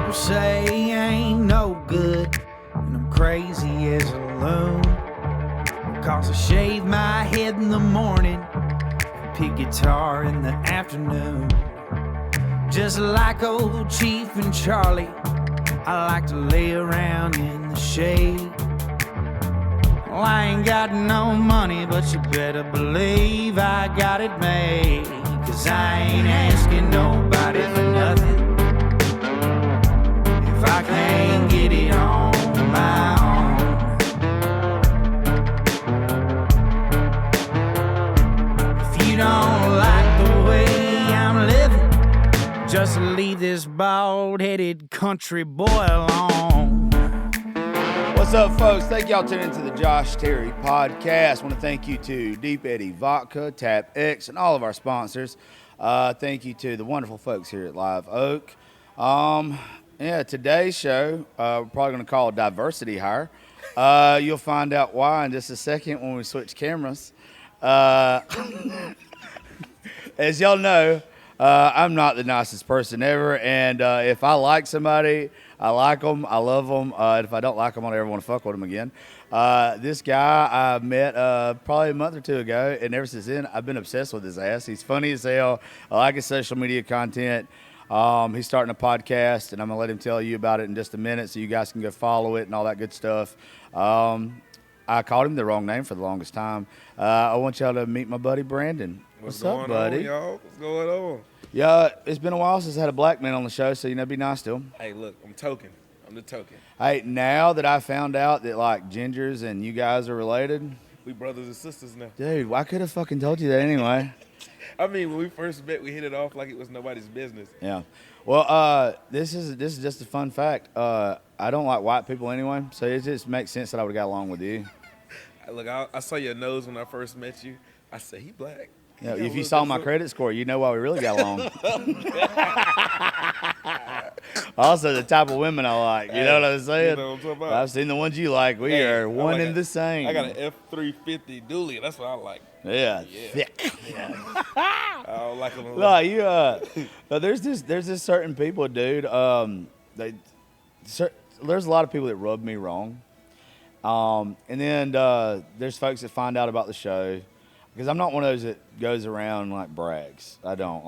People say I ain't no good, and I'm crazy as a loon. Cause I shave my head in the morning, pick guitar in the afternoon. Just like old Chief and Charlie, I like to lay around in the shade. Well, I ain't got no money, but you better believe I got it made. Cause I ain't asking nobody for nothing if I can't get it on my own. If you don't like the way I'm living, just leave this bald-headed country boy alone. What's up, folks? Thank y'all tuning into the Josh Terry podcast. I want to thank you to Deep Eddy Vodka, Tap X, and all of our sponsors. Thank you to the wonderful folks here at Live Oak. Today's show, we're probably going to call Diversity Hire. You'll find out why in just a second when we switch cameras. As y'all know, I'm not the nicest person ever, and if I like somebody, I like them, I love them, and if I don't like them, I don't ever want to fuck with them again. This guy I met probably a month or two ago, and ever since then, I've been obsessed with his ass. He's funny as hell. I like his social media content. He's starting a podcast, and I'm going to let him tell you about it in just a minute so you guys can go follow it and all that good stuff. I called him the wrong name for the longest time. I want y'all to meet my buddy Brandon. What's up, buddy? Y'all? What's going on? Yeah, it's been a while since I had a black man on the show, so, be nice to him. Hey, look, I'm token. I'm the token. Hey, now that I found out that, Gingers and you guys are related. We brothers and sisters now. Dude, I could have fucking told you that anyway. I mean, when we first met, we hit it off like it was nobody's business. Yeah. Well, this is just a fun fact. I don't like white people anyway, so it just makes sense that I would have got along with you. Look, I saw your nose when I first met you. I said, he black. Yeah, if you saw my credit score, you know why we really got along. Also, the type of women I like. You know what I'm saying? You know what I'm talking about. I've seen the ones you like. We are one and the same. I got an F-350 dually. That's what I like. Yeah. Thick. Yeah. I don't like them. No, you. No, there's this certain people, dude. There's a lot of people that rub me wrong. And then there's folks that find out about the show. Because I'm not one of those that goes around and brags. I don't.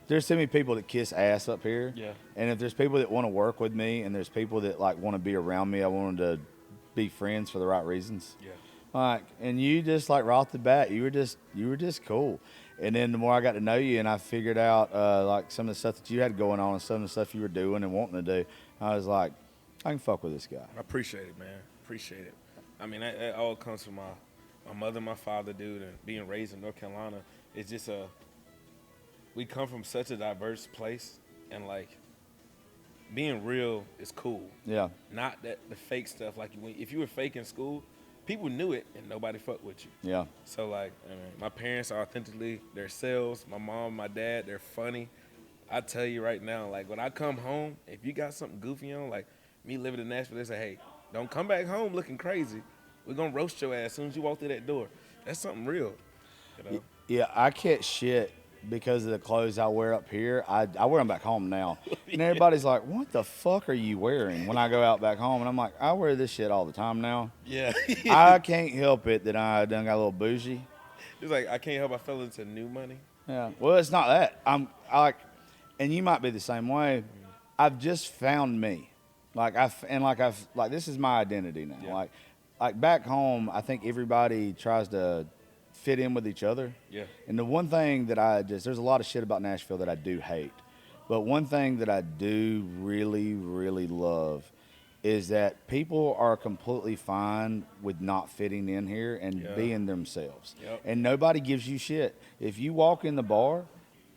There's too many people that kiss ass up here. Yeah. And if there's people that want to work with me and there's people that want to be around me, I want them to be friends for the right reasons. Yeah. And you just right off the bat, you were just cool. And then the more I got to know you and I figured out some of the stuff that you had going on and some of the stuff you were doing and wanting to do, I was like, I can fuck with this guy. I appreciate it, man. Appreciate it. I mean, it all comes from my mother and my father, dude, and being raised in North Carolina. It's just we come from such a diverse place, and being real is cool. Yeah. Not that the fake stuff. If you were fake in school, people knew it and nobody fucked with you. Yeah. So my parents are authentically themselves. My mom, my dad, they're funny. I tell you right now, when I come home, if you got something goofy on, me living in Nashville, they say, hey, don't come back home looking crazy. We're going to roast your ass as soon as you walk through that door. That's something real. You know? Yeah, I catch shit because of the clothes I wear up here. I wear them back home now. And everybody's like, what the fuck are you wearing when I go out back home? And I'm like, I wear this shit all the time now. Yeah. I can't help it that I done got a little bougie. It's I can't help I fell into new money. Yeah. Well, it's not that. And you might be the same way. I've just found me. This is my identity now. Yeah. Like back home, I think everybody tries to fit in with each other. Yeah. And the one thing that there's a lot of shit about Nashville that I do hate. But one thing that I do really, really love is that people are completely fine with not fitting in here and being themselves. Yep. And nobody gives you shit. If you walk in the bar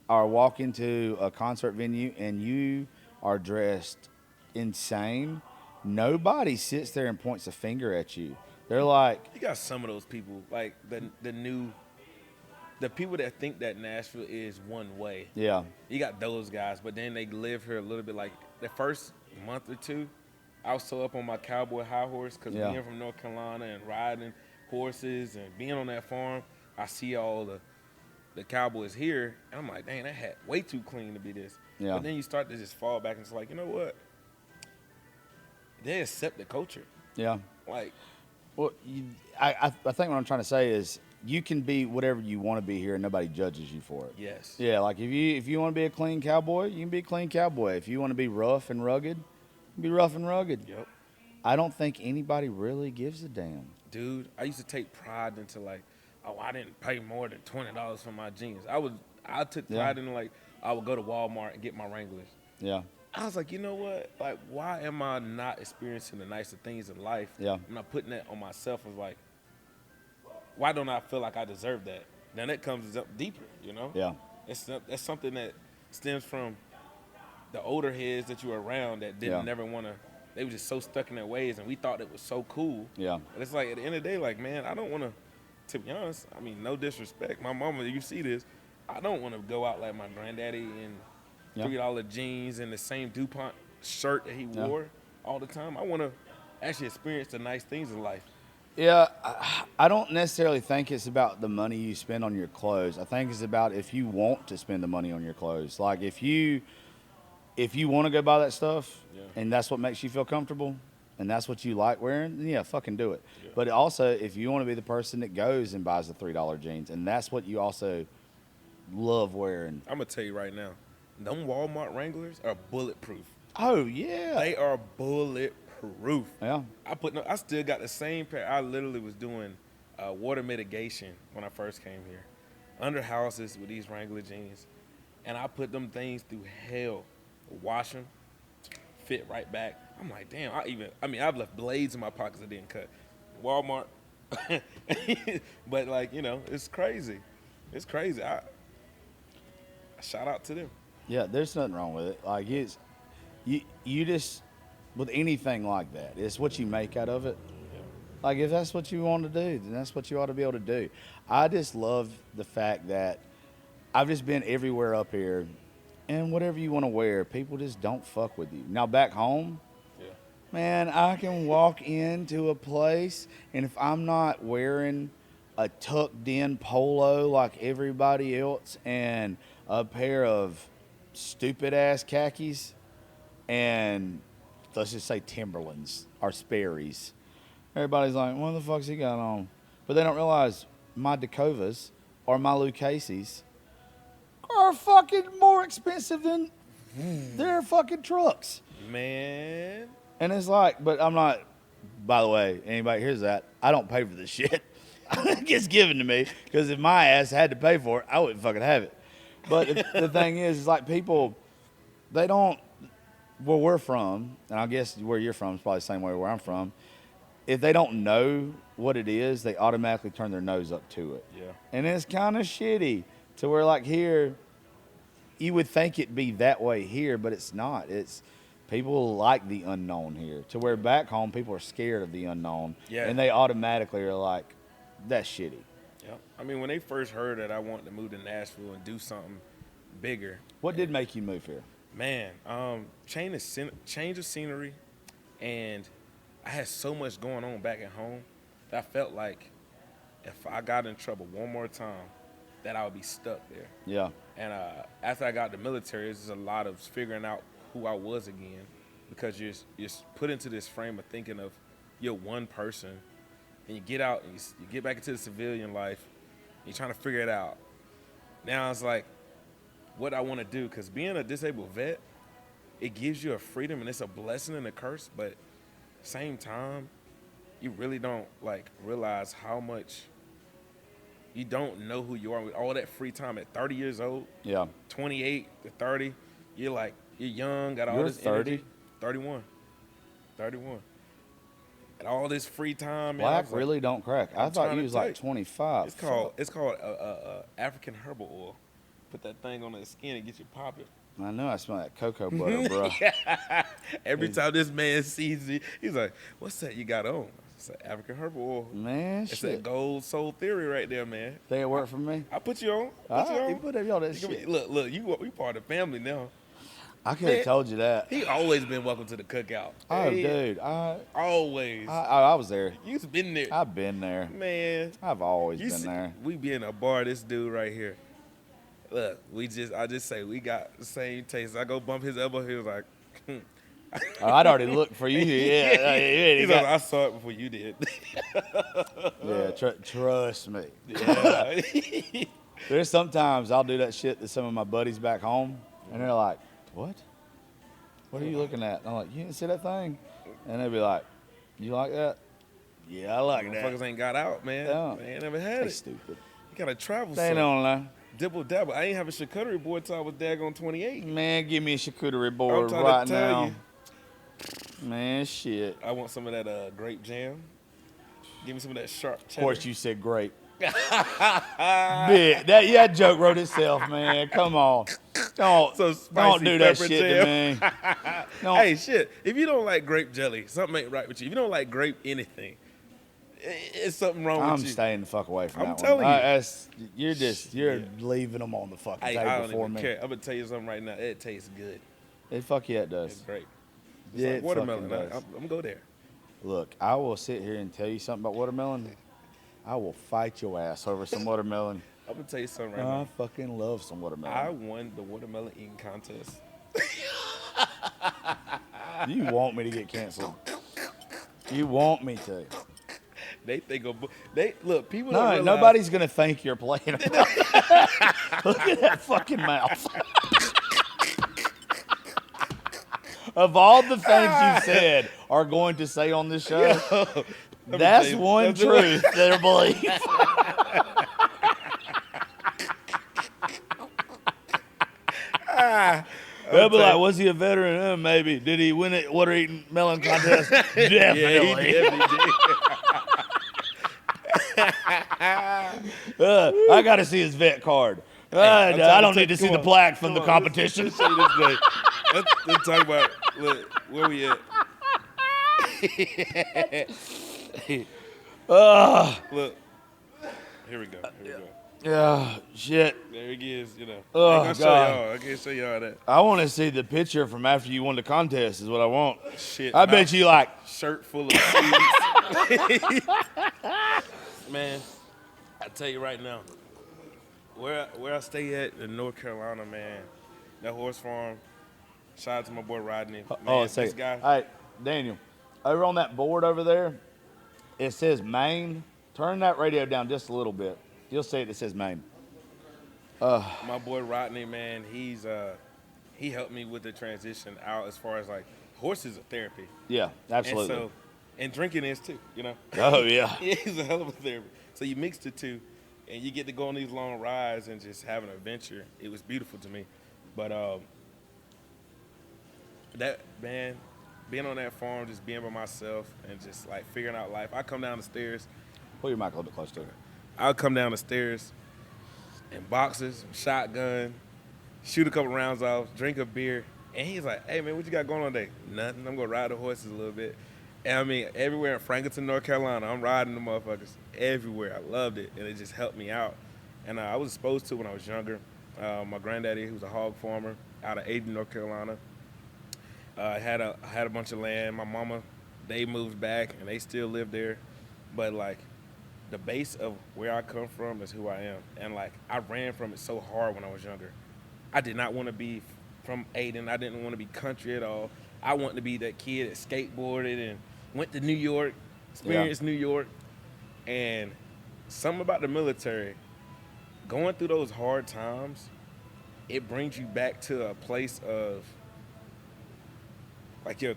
or walk into a concert venue and you are dressed insane, nobody sits there and points a finger at you. They're like... You got some of those people, the people that think that Nashville is one way. Yeah. You got those guys, but then they live here a little bit. The first month or two, I was so up on my cowboy high horse because being from North Carolina and riding horses and being on that farm, I see all the cowboys here, and I'm like, dang, that hat way too clean to be this. Yeah. But then you start to just fall back and it's like, you know what? They accept the culture. Yeah. Like, Well, I think what I'm trying to say is you can be whatever you want to be here, and nobody judges you for it. yes. Yeah, like if you want to be a clean cowboy, you can be a clean cowboy. If you want to be rough and rugged, you can be rough and rugged. Yep. I don't think anybody really gives a damn. Dude, I used to take pride into like, oh, I didn't pay more than $20 for my jeans. I took Yeah. pride in like, I would go to Walmart and get my Wranglers. Yeah, I was like, you know what? Like, why am I not experiencing the nicer things in life? Yeah. I'm not putting that on myself. As like, why don't I feel like I deserve that? Now that comes up deeper, you know? yeah, That's something that stems from the older heads that you were around that didn't Yeah. never want to. They were just so stuck in their ways, and we thought it was so cool. yeah, But it's like at the end of the day, like, man, I don't want to. To be honest, I mean, no disrespect. My mama, you see this. I don't want to go out like my granddaddy in Yeah. $3 jeans and the same DuPont shirt that he Yeah. wore all the time. I want to actually experience the nice things in life. yeah. I don't necessarily think it's about the money you spend on your clothes. I think it's about if you want to spend the money on your clothes. Like if you want to go buy that stuff, Yeah. and that's what makes you feel comfortable, and that's what you like wearing, then yeah, fucking do it. Yeah. But also, if you want to be the person that goes and buys the $3 jeans, and that's what you also love wearing. I'm gonna tell you right now, them Walmart Wranglers are bulletproof. Oh yeah, They are bulletproof. yeah, I still got the same pair. I literally was doing water mitigation when I first came here, under houses with these Wrangler jeans, and I put them things through hell. Wash them, fit right back. I'm like, damn. I've left blades in my pockets that didn't cut. Walmart, but like, you know, it's crazy. It's crazy. I shout out to them. yeah. There's nothing wrong with it. Like you just with anything like that, it's what you make out of it. Like if that's what you want to do, then that's what you ought to be able to do. I just love the fact that I've just been everywhere up here, and whatever you want to wear, people just don't fuck with you. Now back home, Yeah. man, I can walk into a place, and if I'm not wearing a tucked in polo like everybody else and a pair of stupid ass khakis and let's just say Timberlands or Sperry's, everybody's like, what the fuck's he got on? But they don't realize my Dakovas or my Lucchese's are fucking more expensive than their fucking trucks. Man, And it's like, but I'm not, by the way, anybody hears that, I don't pay for this shit. It gets given to me, because if my ass had to pay for it, I wouldn't fucking have it. But the thing is like people, they don't, where we're from, and I guess where you're from is probably the same way where I'm from, if they don't know what it is, they automatically turn their nose up to it. yeah. And it's kind of shitty to where like here, you would think it'd be that way here, but it's not. It's people like the unknown here. To where back home, people are scared of the unknown. Yeah. And they automatically are like, that's shitty. Yeah. I mean, when they first heard that I wanted to move to Nashville and do something bigger, What did make you move here? man, change of scenery, and I had so much going on back at home that I felt like if I got in trouble one more time, that I would be stuck there. Yeah. And after I got the military, there's a lot of figuring out who I was again, because you're put into this frame of thinking of you're one person, and you get out and you get back into the civilian life, and you're trying to figure it out. Now it's like, what I want to do, because being a disabled vet, it gives you a freedom and it's a blessing and a curse, but same time, you really don't like realize how much you don't know who you are with all that free time at 30 years old, Yeah. 28 to 30. You're like, you're young, got all You're this 30? energy. 31. And all this free time. Man, I Black was like, really don't crack. I I'm thought trying you to was like tell 25. It's called African herbal oil. Put that thing on the skin and get you popping. I know I smell that cocoa butter, bro. Every time this man sees me, he's like, "What's that you got on?" It's like African herbal oil. Man, It's that shit. gold soul theory right there, man. Think it worked for me? I put you on. You put every on that You can be- shit. Look, we part of the family now. I could have Man. told you that. He always been welcome to the cookout. Oh, Hey, dude. I Always. was there. You's been there. I've been there. Man. I've always You been see, there. we be in a bar, this dude right here. Look, I just say we got the same taste. I go bump his elbow. He was like, Oh, I'd already looked for you. Yeah, He's like, I saw it before you did. yeah. Trust me. Yeah. There's sometimes I'll do that shit to some of my buddies back home, and they're like, "What? What are you looking at?" And I'm like, "You didn't see that thing?" And they'll be like, "You like that?" Yeah, I like that. Motherfuckers ain't got out, man. Yeah. They ain't never had They it. stupid. You gotta travel. They some. don't know. Dibble dabble. I ain't have a charcuterie board till I was daggone 28. Man, give me a charcuterie I'm board trying right to tell now. you. Man, shit. I want some of that grape jam. Give me some of that sharp cheddar. Of course, you said great. That joke wrote itself, man. Come on. Don't spicy do that pepper shit jam. to me. Don't. Hey, shit. If you don't like grape jelly, something ain't right with you. If you don't like grape anything, it's something wrong I'm with you. staying the fuck away from I'm that telling one. you. You're leaving them on the fucking Hey, table I don't for even me. care. I'm gonna tell you something right now. It tastes good. Fuck yeah, it It's does. great. It's Yeah, like it watermelon. fucking does. I'm gonna go there. Look, I will sit here and tell you something about watermelon. I will fight your ass over some watermelon. I'm gonna tell you something right I now. fucking love some watermelon. I won the watermelon eating contest. You want me to get canceled? You want me to? They think look. People No, don't realize, nobody's gonna think you're playing. Look at that fucking mouth. Of all the things you said are going to say on this show, that's tell you, one that's truth that I believe. They'll be like, was he a veteran? Maybe. Did he win it water eating melon contest? Definitely. Yeah, he definitely did. I got to see his vet card. I don't need to see the plaque from the competition. Let's say this day. Let's talk about look, where we at. Look, here we go. Yeah, shit. There he is. You know, Oh, I ain't gonna show God. y'all. I can't show y'all that I want to see the picture from after you won the contest. Is what I want. shit. I bet you like. Shirt full of seeds. Man, I tell you right now, where I stay at in North Carolina, man, that horse farm. Shout out to my boy Rodney. Man, Say this guy. All right, Daniel. Over on that board over there, it says Maine. Turn that radio down just a little bit. You'll see it. It says Maine. My boy Rodney, man, he helped me with the transition out as far as like horses are therapy. Yeah, absolutely. And drinking is too, you know. Oh yeah. It's a hell of a therapy. So you mix the two, and you get to go on these long rides and just have an adventure. It was beautiful to me, but that man, being on that farm, just being by myself and just like figuring out life. I come down the stairs. Pull your mic a little bit closer to it. I'll come down the stairs in boxers, shotgun, shoot a couple rounds off, drink a beer. And he's like, hey, man, what you got going on today? Nothing. I'm going to ride the horses a little bit. And I mean, everywhere in Franklinton, North Carolina, I'm riding the motherfuckers everywhere. I loved it, and it just helped me out. And I was exposed to it when I was younger. My granddaddy, who was a hog farmer out of Aden, North Carolina, had a bunch of land. My mama, they moved back, and they still live there. But, like, the base of where I come from is who I am. And, like, I ran from it so hard when I was younger. I did not want to be from Aden. I didn't want to be country at all. I wanted to be that kid that skateboarded and went to New York, experienced New York. And something about the military, going through those hard times, it brings you back to a place of, like, your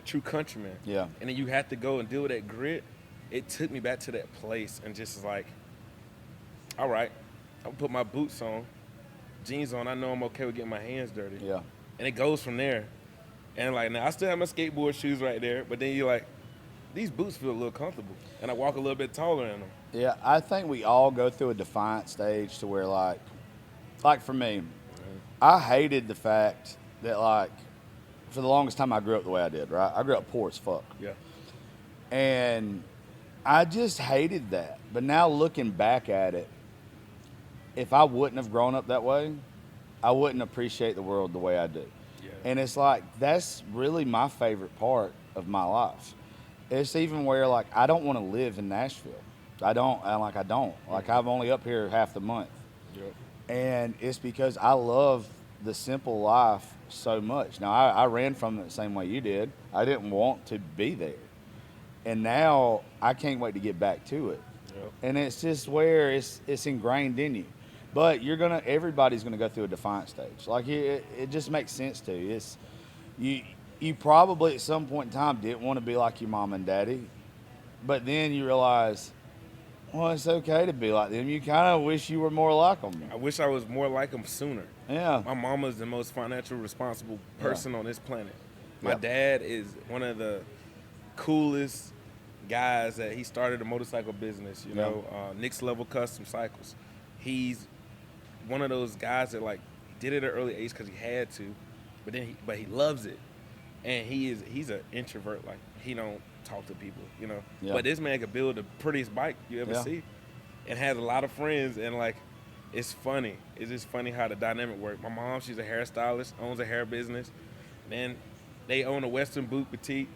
true countryman. Yeah. And then you have to go and deal with that grit. It took me back to that place and just like, all right, I'm gonna put my boots on, jeans on. I know I'm okay with getting my hands dirty. Yeah. And it goes from there. And like, now I still have my skateboard shoes right there, but then you're like, these boots feel a little comfortable. And I walk a little bit taller in them. Yeah, I think we all go through a defiant stage to where, like for me, I hated the fact that, like, for the longest time I grew up the way I did, right? I grew up poor as fuck. Yeah. And I just hated that. But now looking back at it, if I wouldn't have grown up that way, I wouldn't appreciate the world the way I do. Yeah. And it's like, that's really my favorite part of my life. It's even where, like, I don't want to live in Nashville. I don't. Like, I'm only up here half the month. Yep. And it's because I love the simple life so much. Now, I ran from it the same way you did. I didn't want to be there. And now I can't wait to get back to it. Yep. And it's just where it's ingrained in you. But everybody's gonna go through a defiant stage. Like it just makes sense to you. You probably at some point in time didn't want to be like your mom and daddy, but then you realize, well, it's okay to be like them. You kind of wish you were more like them. I wish I was more like him sooner. Yeah. My mama's the most financial responsible person on this planet. My Yep. dad is one of the coolest guys that he started a motorcycle business, you know, Nick's Level Custom Cycles. He's one of those guys that like did it at an early age because he had to, but he loves it. And he's an introvert, like he don't talk to people, you know. Yeah. But this man could build the prettiest bike you ever Yeah. see, and has a lot of friends. And like, it's funny. It's just funny how the dynamic works. My mom, she's a hairstylist, owns a hair business. Then they own a Western boot boutique,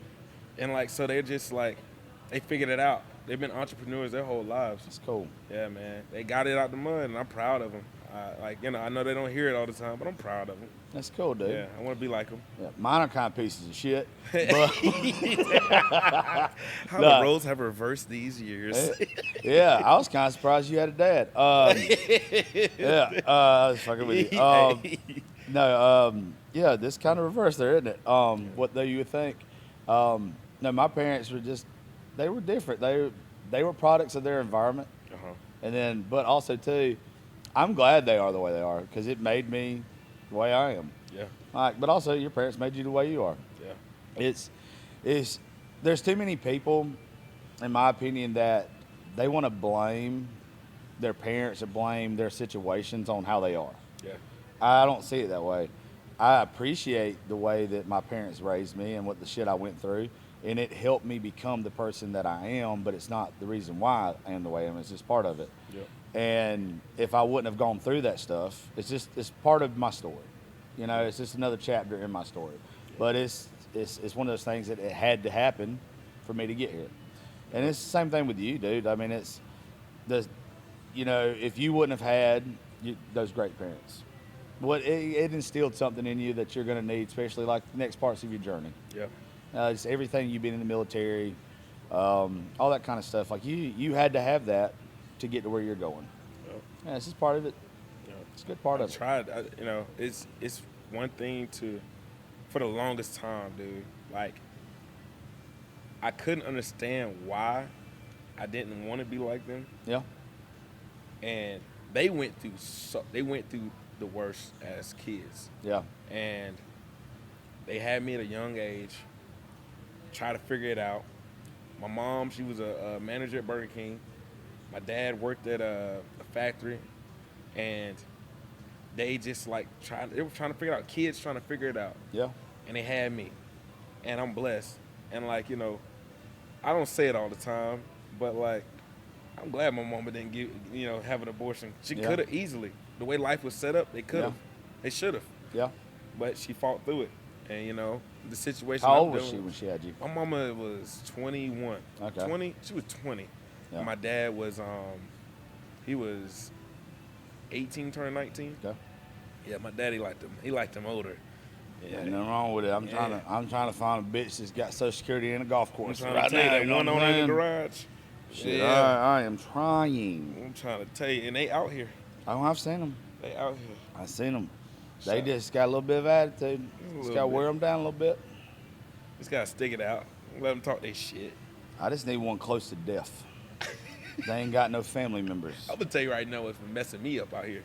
and like so they're just like they figured it out. They've been entrepreneurs their whole lives. It's cool. Yeah, man. They got it out the mud, and I'm proud of them. Like, you know, I know they don't hear it all the time, but I'm proud of them. That's cool, dude. Yeah, I want to be like them. Yeah, mine are kind of pieces of shit. But How Nah. the roles have reversed these years. yeah, I was kind of surprised you had a dad. Yeah, I was fucking with you. Yeah, this kind of reverse there, isn't it? What though you would think? No, my parents were they were different. They were products of their environment, Uh-huh. and then, but also too, I'm glad they are the way they are because it made me the way I am. Yeah, Like, but also your parents made you the way you are. yeah. It's there's too many people, in my opinion, that they want to blame their parents or blame their situations on how they are. Yeah. I don't see it that way. I appreciate the way that my parents raised me and what the shit I went through, and it helped me become the person that I am, but it's not the reason why I am the way I am. It's just part of it. Yeah. And if I wouldn't have gone through that stuff, it's part of my story. You know, it's just another chapter in my story. But it's one of those things that it had to happen for me to get here. And it's the same thing with you, dude. I mean, if you wouldn't have had those great parents, it instilled something in you that you're going to need, especially like the next parts of your journey. Yeah. Just everything you've been in the military, all that kind of stuff. Like you had to have that to get to where you're going. Yeah. Yeah, this is part of it. Yeah. It's a good part of it. tried. It's one thing for the longest time, dude. Like, I couldn't understand why I didn't want to be like them, Yeah. and they went through the worst as kids, Yeah. and they had me at a young age. Try to figure it out. My mom, she was a manager at Burger King. My dad worked at a factory, and they just like they were trying to figure it out. Kids trying to figure it out, Yeah. and they had me, and I'm blessed. And like, I don't say it all the time, but like, I'm glad my mama didn't have an abortion. She Yeah. could have easily. The way life was set up, they could have. Yeah. They should have, Yeah. but she fought through it. And the situation. How I'm old was dealing she with- when she had you? My mama was 21. Okay. 20. She was 20. Yeah. And my dad was he was 18, turning 19. Okay. Yeah, my daddy liked him. He liked him older. Yeah, nothing wrong with it. I'm trying to find a bitch that's got Social Security and a golf I'm course trying right to tell you now. that You know one what on I'm in the saying? garage. Shit, Yeah. I am trying. I'm trying to tell you, and they out here. Oh, I've seen them. They out here. I've seen them. They So- just got a little bit of attitude. little Just got to bit. wear them down a little bit. Just gotta stick it out. Let them talk their shit. I just need one close to death. They ain't got no family members. I'm gonna tell you right now what's messing me up out here.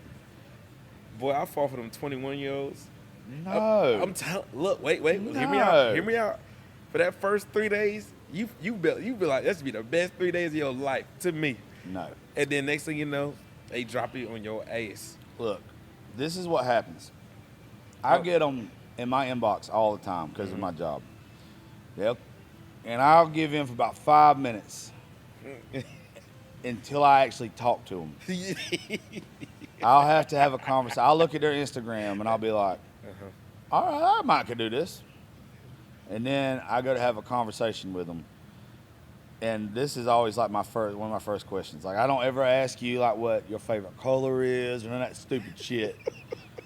Boy, I fall for them 21-year-olds. No. I'm telling. Look, wait. Hear me No. out. Hear me out. For that first 3 days, you be like, that's be the best 3 days of your life to me. No. And then next thing you know, they drop you on your ass. Look, this is what happens. I Oh. get them in my inbox all the time because of my job. Yep. And I'll give in for about 5 minutes until I actually talk to them. I'll have to have a conversation. I'll look at their Instagram and I'll be like, all right, I might could do this. And then I go to have a conversation with them. and this is always like one of my first questions. Like I don't ever ask you like what your favorite color is or none of that stupid shit.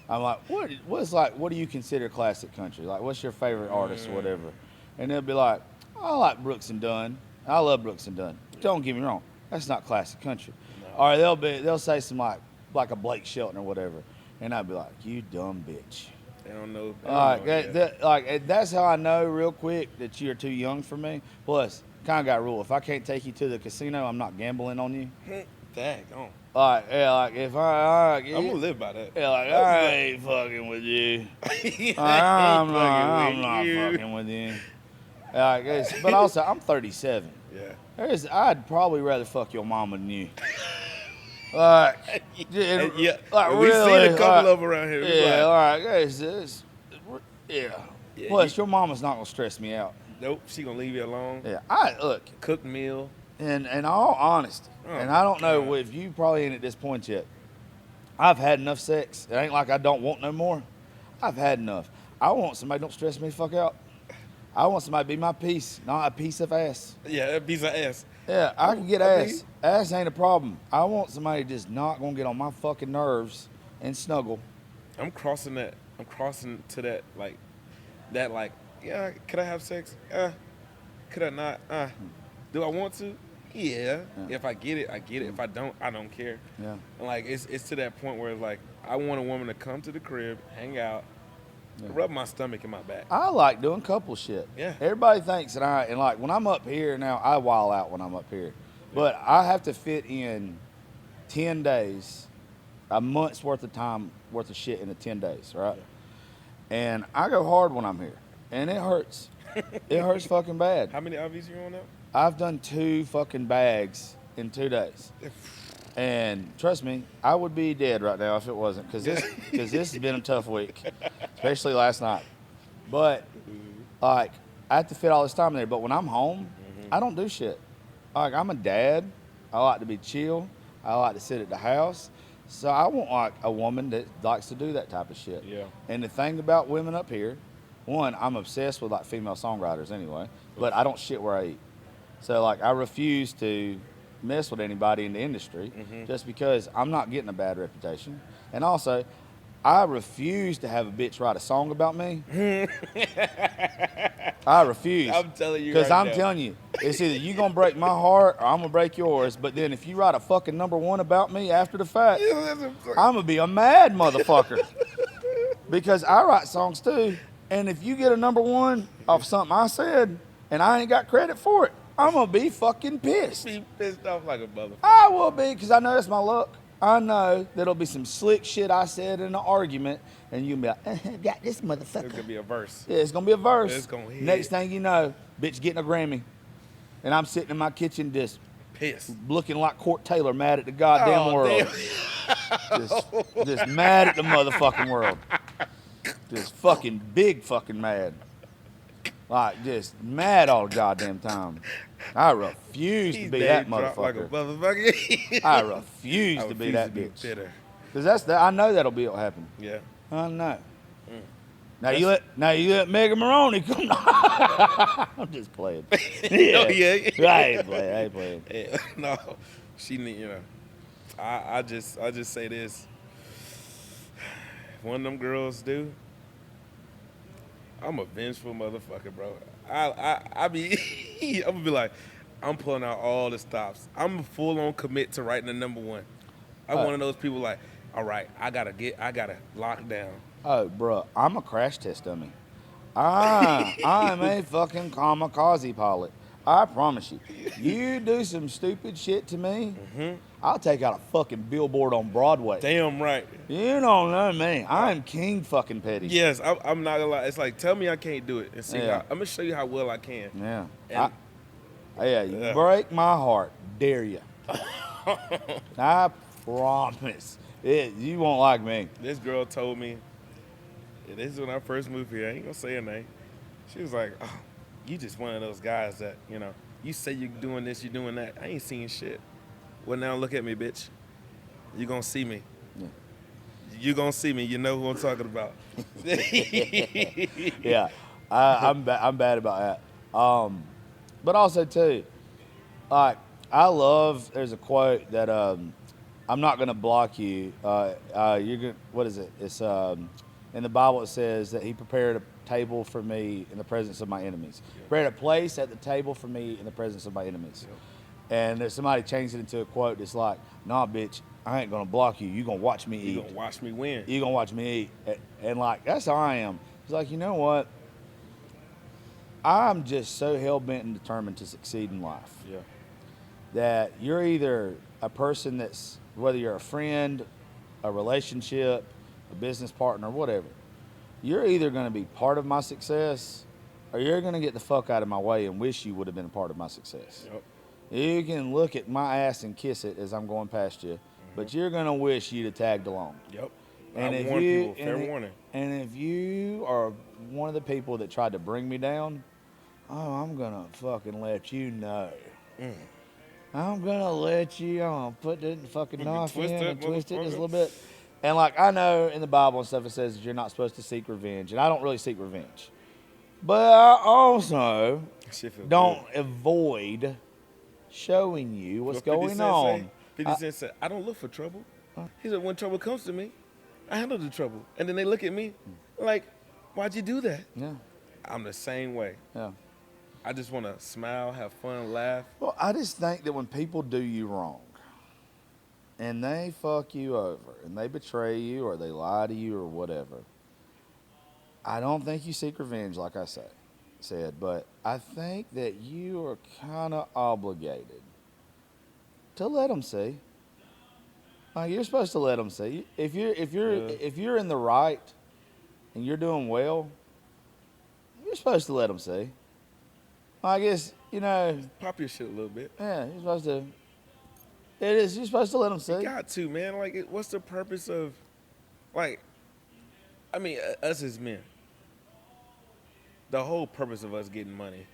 I'm like, what do you consider classic country? Like, what's your favorite artist or whatever? And they'll be like, I like Brooks and Dunn. I love Brooks and Dunn. Don't get me wrong, that's not classic country. No. Or they'll say some like a Blake Shelton or whatever, and I'd be like, you dumb bitch. They don't know. That's how I know real quick that you're too young for me. Plus, kind of got a rule: if I can't take you to the casino, I'm not gambling on you. Dang, oh. If I'm gonna live by that. Yeah, like I ain't fucking with you. I'm not fucking with you. But also, I'm 37. Yeah. I'd probably rather fuck your mama than you. Yeah. Like We've really, seen a couple of around here. Yeah. Yeah, Plus, your mama's not gonna stress me out. Nope, she gonna leave you alone. Yeah. Look. Cooked meal. In all honesty, and I don't know if you probably ain't at this point yet. I've had enough sex. It ain't like I don't want no more. I've had enough. I want somebody don't stress me the fuck out. I want somebody to be my piece, not a piece of ass. Yeah, a piece of ass. Yeah, I can get ass. Ass ain't a problem. I want somebody just not gonna get on my fucking nerves and snuggle. I'm crossing that. I'm crossing to that like, yeah, could I have sex? Could I not? Do I want to? Yeah. If I get it, I get it. If I don't care. Yeah. And like it's to that point where like I want a woman to come to the crib, hang out, rub my stomach and my back. I like doing couple shit. Yeah. Everybody thinks that and like when I'm up here now, I wild out when I'm up here. But I have to fit in 10 days, a month's worth of shit into 10 days, right? Yeah. And I go hard when I'm here. And it hurts. It hurts fucking bad. How many IVs you on now? I've done 2 fucking bags in 2 days. And trust me, I would be dead right now if it wasn't, because this has been a tough week, especially last night. But like, I have to fit all this time in there. But when I'm home, I don't do shit. Like, I'm a dad. I like to be chill. I like to sit at the house. So I want like a woman that likes to do that type of shit. Yeah. And the thing about women up here, one, I'm obsessed with like female songwriters anyway, but I don't shit where I eat. So like, I refuse to mess with anybody in the industry just because I'm not getting a bad reputation. And also, I refuse to have a bitch write a song about me. I refuse. I'm telling you because right I'm telling you, it's either you gonna break my heart or I'm gonna break yours. But then if you write a fucking #1 about me after the fact, I'm gonna be a mad motherfucker. Because I write songs too, and if you get a #1 off something I said and I ain't got credit for it, I'm gonna be fucking pissed. Be pissed off like a motherfucker. I will be, because I know that's my luck. I know there'll be some slick shit I said in an argument, and you'll be like, got this motherfucker. It's gonna be a verse. Yeah, it's gonna be a verse. It's gonna hit. Next thing you know, bitch getting a Grammy. And I'm sitting in my kitchen just Pissed. looking like Court Taylor, mad at the goddamn world. Just mad at the motherfucking world. Just fucking big fucking mad. Like, just mad all the goddamn time. I refuse to be that motherfucker. Like a motherfucker. I refuse to be that bitch. Bitter. Because I know that'll be what happen. Yeah. I know. Now you let Megan Maroney come. I'm just playing. Yeah. I ain't playing. Yeah. No, she need, you know. I just say this. One of them girls do. I'm a vengeful motherfucker, bro. I be, I'm gonna be like, I'm pulling out all the stops. I'm full on commit to writing the #1. I'm one of those people like, all right, I gotta lock down. Oh, bro, I'm a crash test dummy. I'm a fucking kamikaze pilot. I promise you. You do some stupid shit to me, I'll take out a fucking billboard on Broadway. Damn right. You don't know me. I'm king fucking petty. Yes, I'm not gonna lie. It's like, tell me I can't do it and see Yeah. how. I'm gonna show you how well I can. Yeah. And You break my heart. Dare you. I promise. You won't like me. this girl told me, and this is when I first moved here. I ain't gonna say her name. She was like, oh, you just one of those guys that, you know, you say you're doing this, you're doing that. I ain't seeing shit. Well, now look at me, bitch. You gonna see me. Yeah. You gonna see me. You know who I'm talking about. Yeah, I'm bad about that. But also too, Like, there's a quote that I'm not going to block you. You're gonna, what is it? It's in the Bible. It says that He prepared a table for me in the presence of my enemies. Prepared a place at the table for me in the presence of my enemies. And there's somebody changed it into a quote that's like, "Nah, bitch, I ain't gonna block you. You gonna watch me eat. You gonna watch me win. You gonna watch me eat." And like, that's how I am. It's like, you know what? I'm just so hell bent and determined to succeed in life. Yeah. That you're either a person that's, whether you're a friend, a relationship, a business partner, whatever, you're either going to be part of my success or you're going to get the fuck out of my way and wish you would have been a part of my success. Yep. You can look at my ass and kiss it as I'm going past you, but you're going to wish you'd have tagged along. Yep. And I if warn you, people, fair warning. And if you are one of the people that tried to bring me down, oh, I'm going to fucking let you know. I'm going to let you put the fucking knife in and twist it just a little bit. And like, I know in the Bible and stuff it says that you're not supposed to seek revenge, and I don't really seek revenge. But I also Shit feel don't good. avoid showing you what's What 50 going Cent on. say? 50 Cent said, I don't look for trouble. He said, when trouble comes to me, I handle the trouble. And then they look at me like, why'd you do that? Yeah, I'm the same way. yeah. I just want to smile, have fun, laugh. Well, I just think that when people do you wrong and they fuck you over and they betray you or they lie to you or whatever, I don't think you seek revenge, like I said, but I think that you are kind of obligated to let them see. Like, you're supposed to let them see. If you're in the right and you're doing well, you're supposed to let them see. I guess, Pop your shit a little bit. yeah, you're supposed to. It is. You're supposed to let them see. You got to, man. Like, what's the purpose of, like, I mean, us as men, the whole purpose of us getting money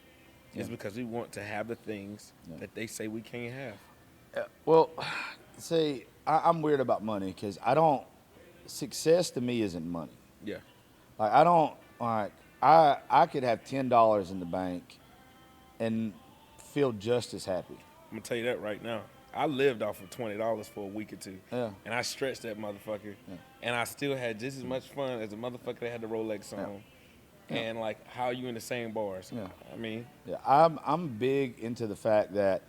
is because we want to have the things that they say we can't have. Well, see, I'm weird about money because success to me isn't money. Yeah. Like, I don't, like, I could have $10 in the bank and feel just as happy. I'm going to tell you that right now. I lived off of $20 for a week or two. Yeah. And I stretched that motherfucker. Yeah. And I still had just as much fun as a motherfucker that had the Rolex on. Yeah. And, like, how you in the same bars. Yeah. I mean. Yeah, I'm big into the fact that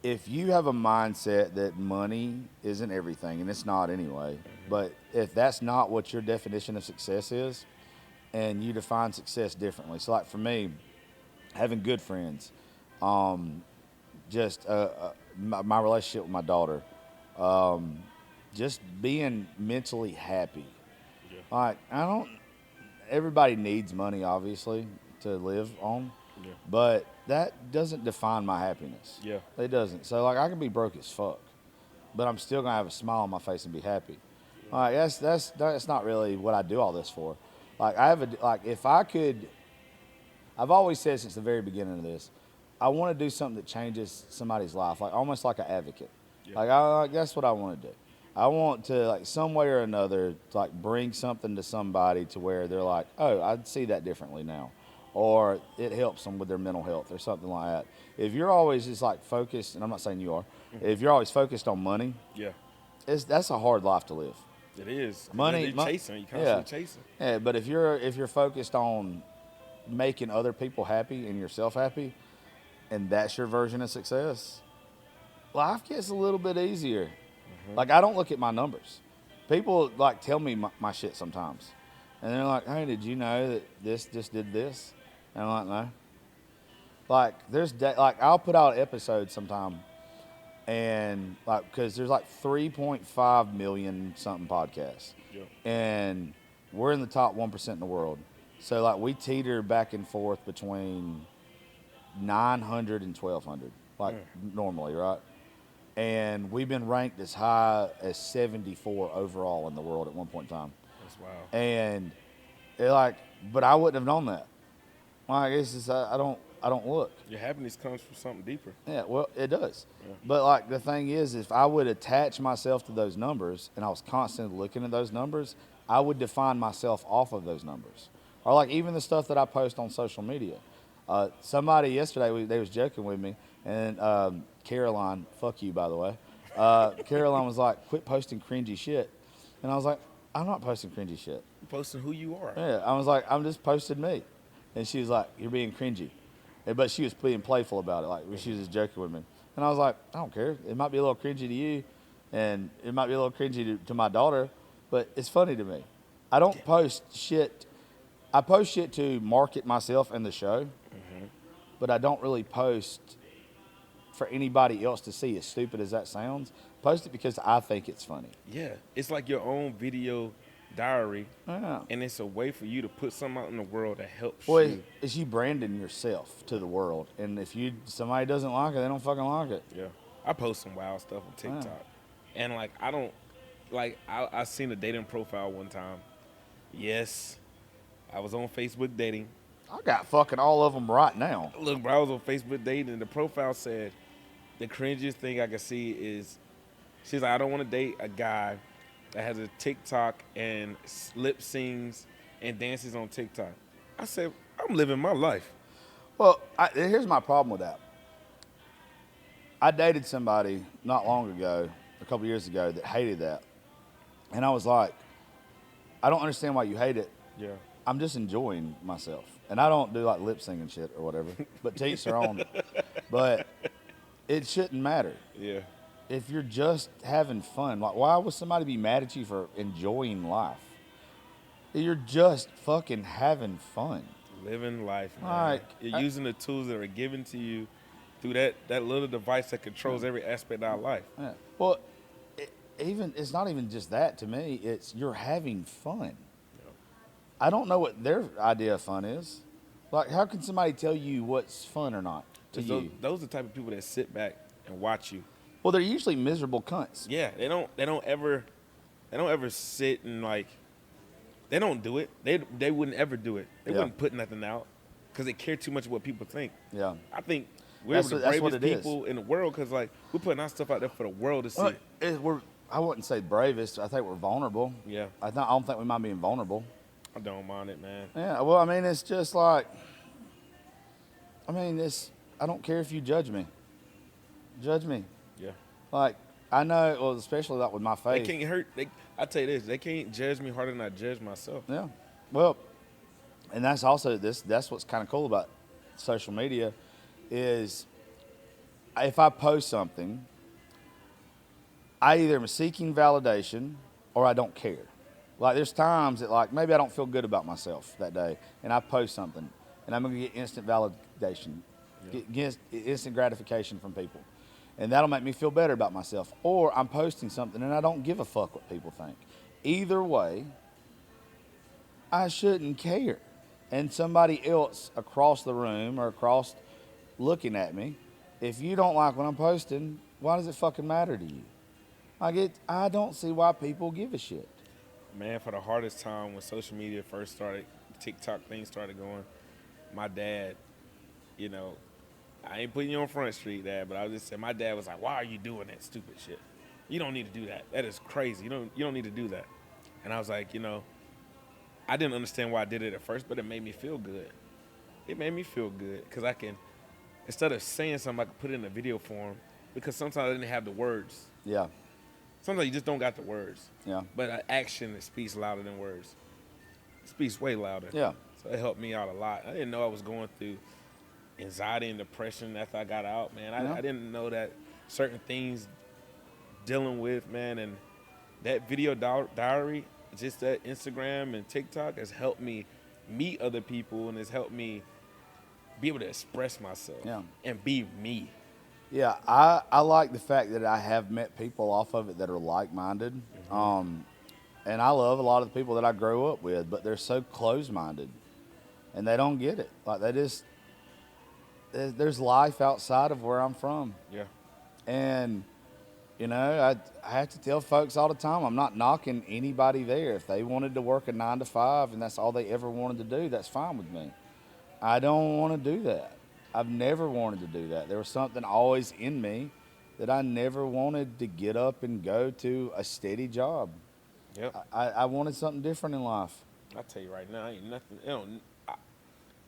if you have a mindset that money isn't everything, and it's not anyway, but if that's not what your definition of success is, and you define success differently. So, like, for me, having good friends, just my relationship with my daughter, just being mentally happy. Yeah. Like, everybody needs money, obviously, to live on, but that doesn't define my happiness. Yeah. It doesn't. So, like, I can be broke as fuck, but I'm still going to have a smile on my face and be happy. Yeah. Like, that's not really what I do all this for. Like, if I could, I've always said since the very beginning of this, I want to do something that changes somebody's life, like almost like an advocate. Yeah. Like, that's what I want to do. I want to, like, some way or another, like, bring something to somebody to where they're like, oh, I see that differently now. Or it helps them with their mental health or something like that. If you're always just, like, focused, and I'm not saying you are, if you're always focused on money, that's a hard life to live. It is. Money, you're chasing. You're constantly chasing. Yeah, but if you're focused on making other people happy and yourself happy, and that's your version of success, life gets a little bit easier. Mm-hmm. Like, I don't look at my numbers. People, like, tell me my shit sometimes, and they're like, "Hey, did you know that this just did this?" And I'm like, "No." Like, I'll put out episodes sometime. And, like, because there's like 3.5 million something podcasts. Yeah. And we're in the top 1% in the world. So, like, we teeter back and forth between 900 and 1,200, like, normally, right? And we've been ranked as high as 74 overall in the world at one point in time. That's wild. And, but I wouldn't have known that. Like, it's just, I don't look. Your happiness comes from something deeper. Yeah, well, it does. Yeah. But, like, the thing is, if I would attach myself to those numbers and I was constantly looking at those numbers, I would define myself off of those numbers. Or, like, even the stuff that I post on social media. Somebody yesterday, they was joking with me, and Caroline, fuck you, by the way. Caroline was like, quit posting cringy shit. And I was like, I'm not posting cringy shit. You're posting who you are. Yeah, I was like, I'm just posting me. And she was like, you're being cringy. But she was being playful about it. Like, she was just joking with me. And I was like, I don't care. It might be a little cringy to you, and it might be a little cringy to my daughter, but it's funny to me. I don't post shit. I post shit to market myself and the show, but I don't really post for anybody else to see, as stupid as that sounds. Post it because I think it's funny. Yeah, it's like your own video diary, Yeah. and it's a way for you to put something out in the world that helps Well, you. it's you branding yourself to the world, and if somebody doesn't like it, they don't fucking like it. Yeah, I post some wild stuff on TikTok, and like I don't like I seen a dating profile one time. Yes, I was on Facebook dating. I got fucking all of them right now. Look, bro, I was on Facebook dating, and the profile said the cringiest thing I could see is she's like, I don't want to date a guy that has a TikTok and lip sings and dances on TikTok. I said, I'm living my life. Well, here's my problem with that. I dated somebody not long ago, a couple years ago, that hated that. And I was like, I don't understand why you hate it. Yeah. I'm just enjoying myself. And I don't do like lip singing shit or whatever, but to each their own. But it shouldn't matter. Yeah. If you're just having fun, like why would somebody be mad at you for enjoying life? You're just fucking having fun. Living life, man. Like, You're using the tools that are given to you through that little device that controls every aspect of our life. Yeah. Well, it's not even just that to me. It's you're having fun. I don't know what their idea of fun is. Like, how can somebody tell you what's fun or not to you? Those are the type of people that sit back and watch you. Well, they're usually miserable cunts. Yeah, they don't ever sit and like, they don't do it. They wouldn't ever do it. They Yeah. wouldn't put nothing out because they care too much what people think. Yeah. I think we're the That's what bravest it is. people in the world because like we're putting our stuff out there for the world to see. Well, I wouldn't say bravest. I think we're vulnerable. Yeah, I don't think we mind being vulnerable. I don't mind it, man. Yeah. Well, I mean, it's just like, I don't care if you judge me. Judge me. Yeah, Like, I know, well, especially like with my they faith. can't hurt. I tell you this, they can't judge me harder than I judge myself. Yeah. Well, and that's also that's what's kind of cool about social media is if I post something, I either am seeking validation or I don't care. Like there's times that like maybe I don't feel good about myself that day and I post something and I'm going to get instant validation, get instant gratification from people. And that'll make me feel better about myself. Or I'm posting something and I don't give a fuck what people think. Either way, I shouldn't care. And somebody else across the room or across looking at me, if you don't like what I'm posting, why does it fucking matter to you? I don't see why people give a shit. Man, for the hardest time when social media first started, TikTok things started going, my dad, you know, I ain't putting you on Front Street, Dad, but I was just saying, my dad was like, why are you doing that stupid shit? You don't need to do that. That is crazy. You don't need to do that. And I was like, you know, I didn't understand why I did it at first, but it made me feel good. It made me feel good because I can, instead of saying something, I could put it in a video form because sometimes I didn't have the words. Yeah. Sometimes you just don't got the words. Yeah. But an action that speaks louder than words. It speaks way louder. Yeah. So it helped me out a lot. I didn't know I was going through anxiety and depression after I got out, man. I didn't know that certain things dealing with, man. And that video diary, just that Instagram and TikTok has helped me meet other people and has helped me be able to express myself and be me. Yeah, I like the fact that I have met people off of it that are like-minded. And I love a lot of the people that I grow up with, but they're so closed-minded. And they don't get it. Like, there's life outside of where I'm from. Yeah. And, you know, I have to tell folks all the time, I'm not knocking anybody there. If they wanted to work a 9 to 5 and that's all they ever wanted to do, that's fine with me. I don't want to do that. I've never wanted to do that. There was something always in me that I never wanted to get up and go to a steady job. Yep. I wanted something different in life. I tell you right now, ain't nothing.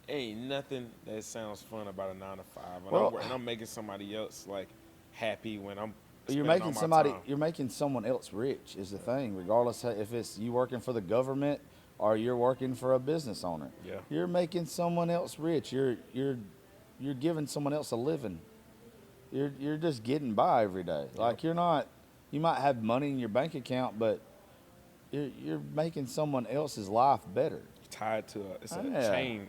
Ain't nothing that sounds fun about a 9 to 5. And, Well- I'm making somebody else like happy when I'm. You're spending making all my somebody. time. You're making someone else rich. Is the thing, regardless if it's you working for the government or you're working for a business owner. Yeah. You're making someone else rich. You're giving someone else a living. You're just getting by every day. Like you're not. You might have money in your bank account, but you're making someone else's life better. Tied to it's a Yeah. chain.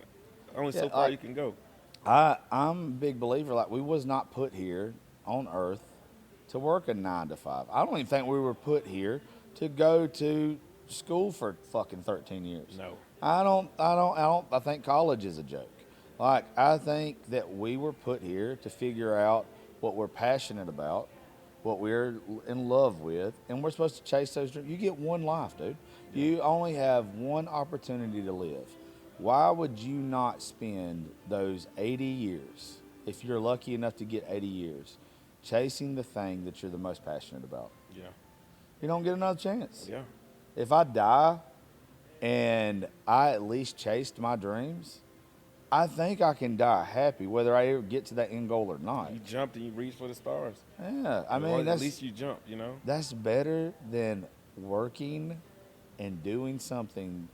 Only Yeah, so far like- you can go. I'm a big believer. Like we was not put here on Earth to work a 9 to 5. I don't even think we were put here to go to school for fucking 13 years. No. I think college is a joke. Like I think that we were put here to figure out what we're passionate about, what we're in love with, and we're supposed to chase those dreams. You get one life, dude. You only have one opportunity to live. Why would you not spend those 80 years, if you're lucky enough to get 80 years, chasing the thing that you're the most passionate about? Yeah. You don't get another chance. Yeah. If I die and I at least chased my dreams, I think I can die happy, whether I ever get to that end goal or not. You jumped and you reached for the stars. Yeah, I Or mean at least you jumped. You know. that's better than working and doing something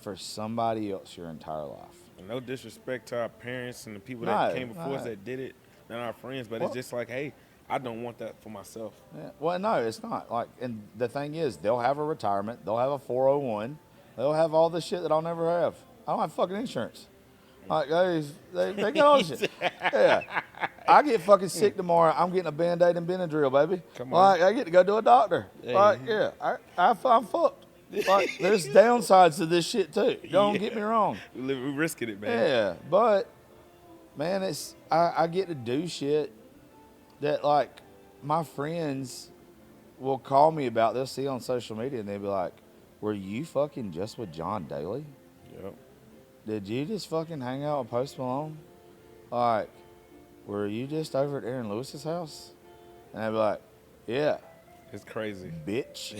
for somebody else your entire life. And no disrespect to our parents and the people No, that came before us no. that did it, and our friends, but Well- it's just like, hey, I don't want that for myself. Yeah. Well, no, it's not. Like, and the thing is, they'll have a retirement, they'll have a 401, they'll have all the shit that I'll never have. I don't have fucking insurance. Like, they got all the shit. Yeah. I get fucking sick tomorrow. I'm getting a Band-Aid and Benadryl, baby. Come on. Like, I get to go to a doctor. Hey. Like, yeah, I'm fucked. Like, there's downsides to this shit too. Don't get me wrong. We risking it, man. Yeah, but man, it's I get to do shit that like my friends will call me about. They'll see on social media and they'll be like, "Were you fucking just with John Daly? Yep. Did you just fucking hang out with Post Malone? Like, were you just over at Aaron Lewis's house?" And I'd be like, "Yeah, It's crazy. bitch."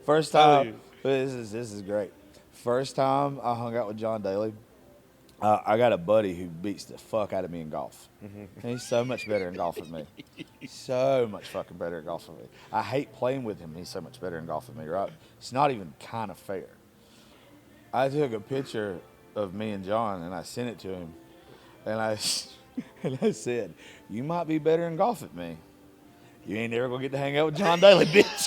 First Tell time. This is great. First time I hung out with John Daly, I got a buddy who beats the fuck out of me in golf. And he's so much better in golf than me. So much fucking better at golf than me. I hate playing with him. He's so much better in golf than me, right? It's not even kind of fair. I took a picture of me and John and I sent it to him. And I said, "You might be better in golf than me. You ain't never gonna get to hang out with John Daly, bitch."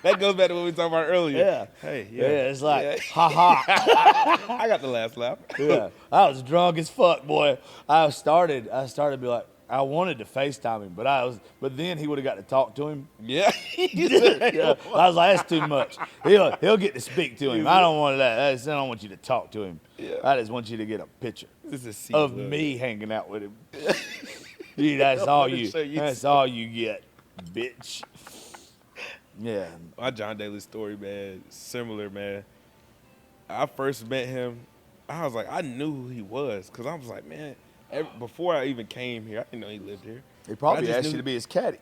That goes back to what we talked about earlier. Yeah. Hey, Yeah, yeah. it's like, Yeah. ha ha. I got the last lap. Yeah, I was drunk as fuck, boy. I started to be like, I wanted to FaceTime him, but then he would have got to talk to him. Yeah. Yeah, I was like, that's too much. He'll get to speak to him. I don't want that. I don't want you to talk to him. Yeah. I just want you to get a picture This is C of blood. me hanging out with him. Dude, that's I all wanna you. show you That's all you get, bitch. Yeah. My John Daly story, man, similar, man. I first met him, I was like, I knew who he was, because I was like, man, before I even came here, I didn't know he lived here. He probably I just asked knew- you to be his caddy.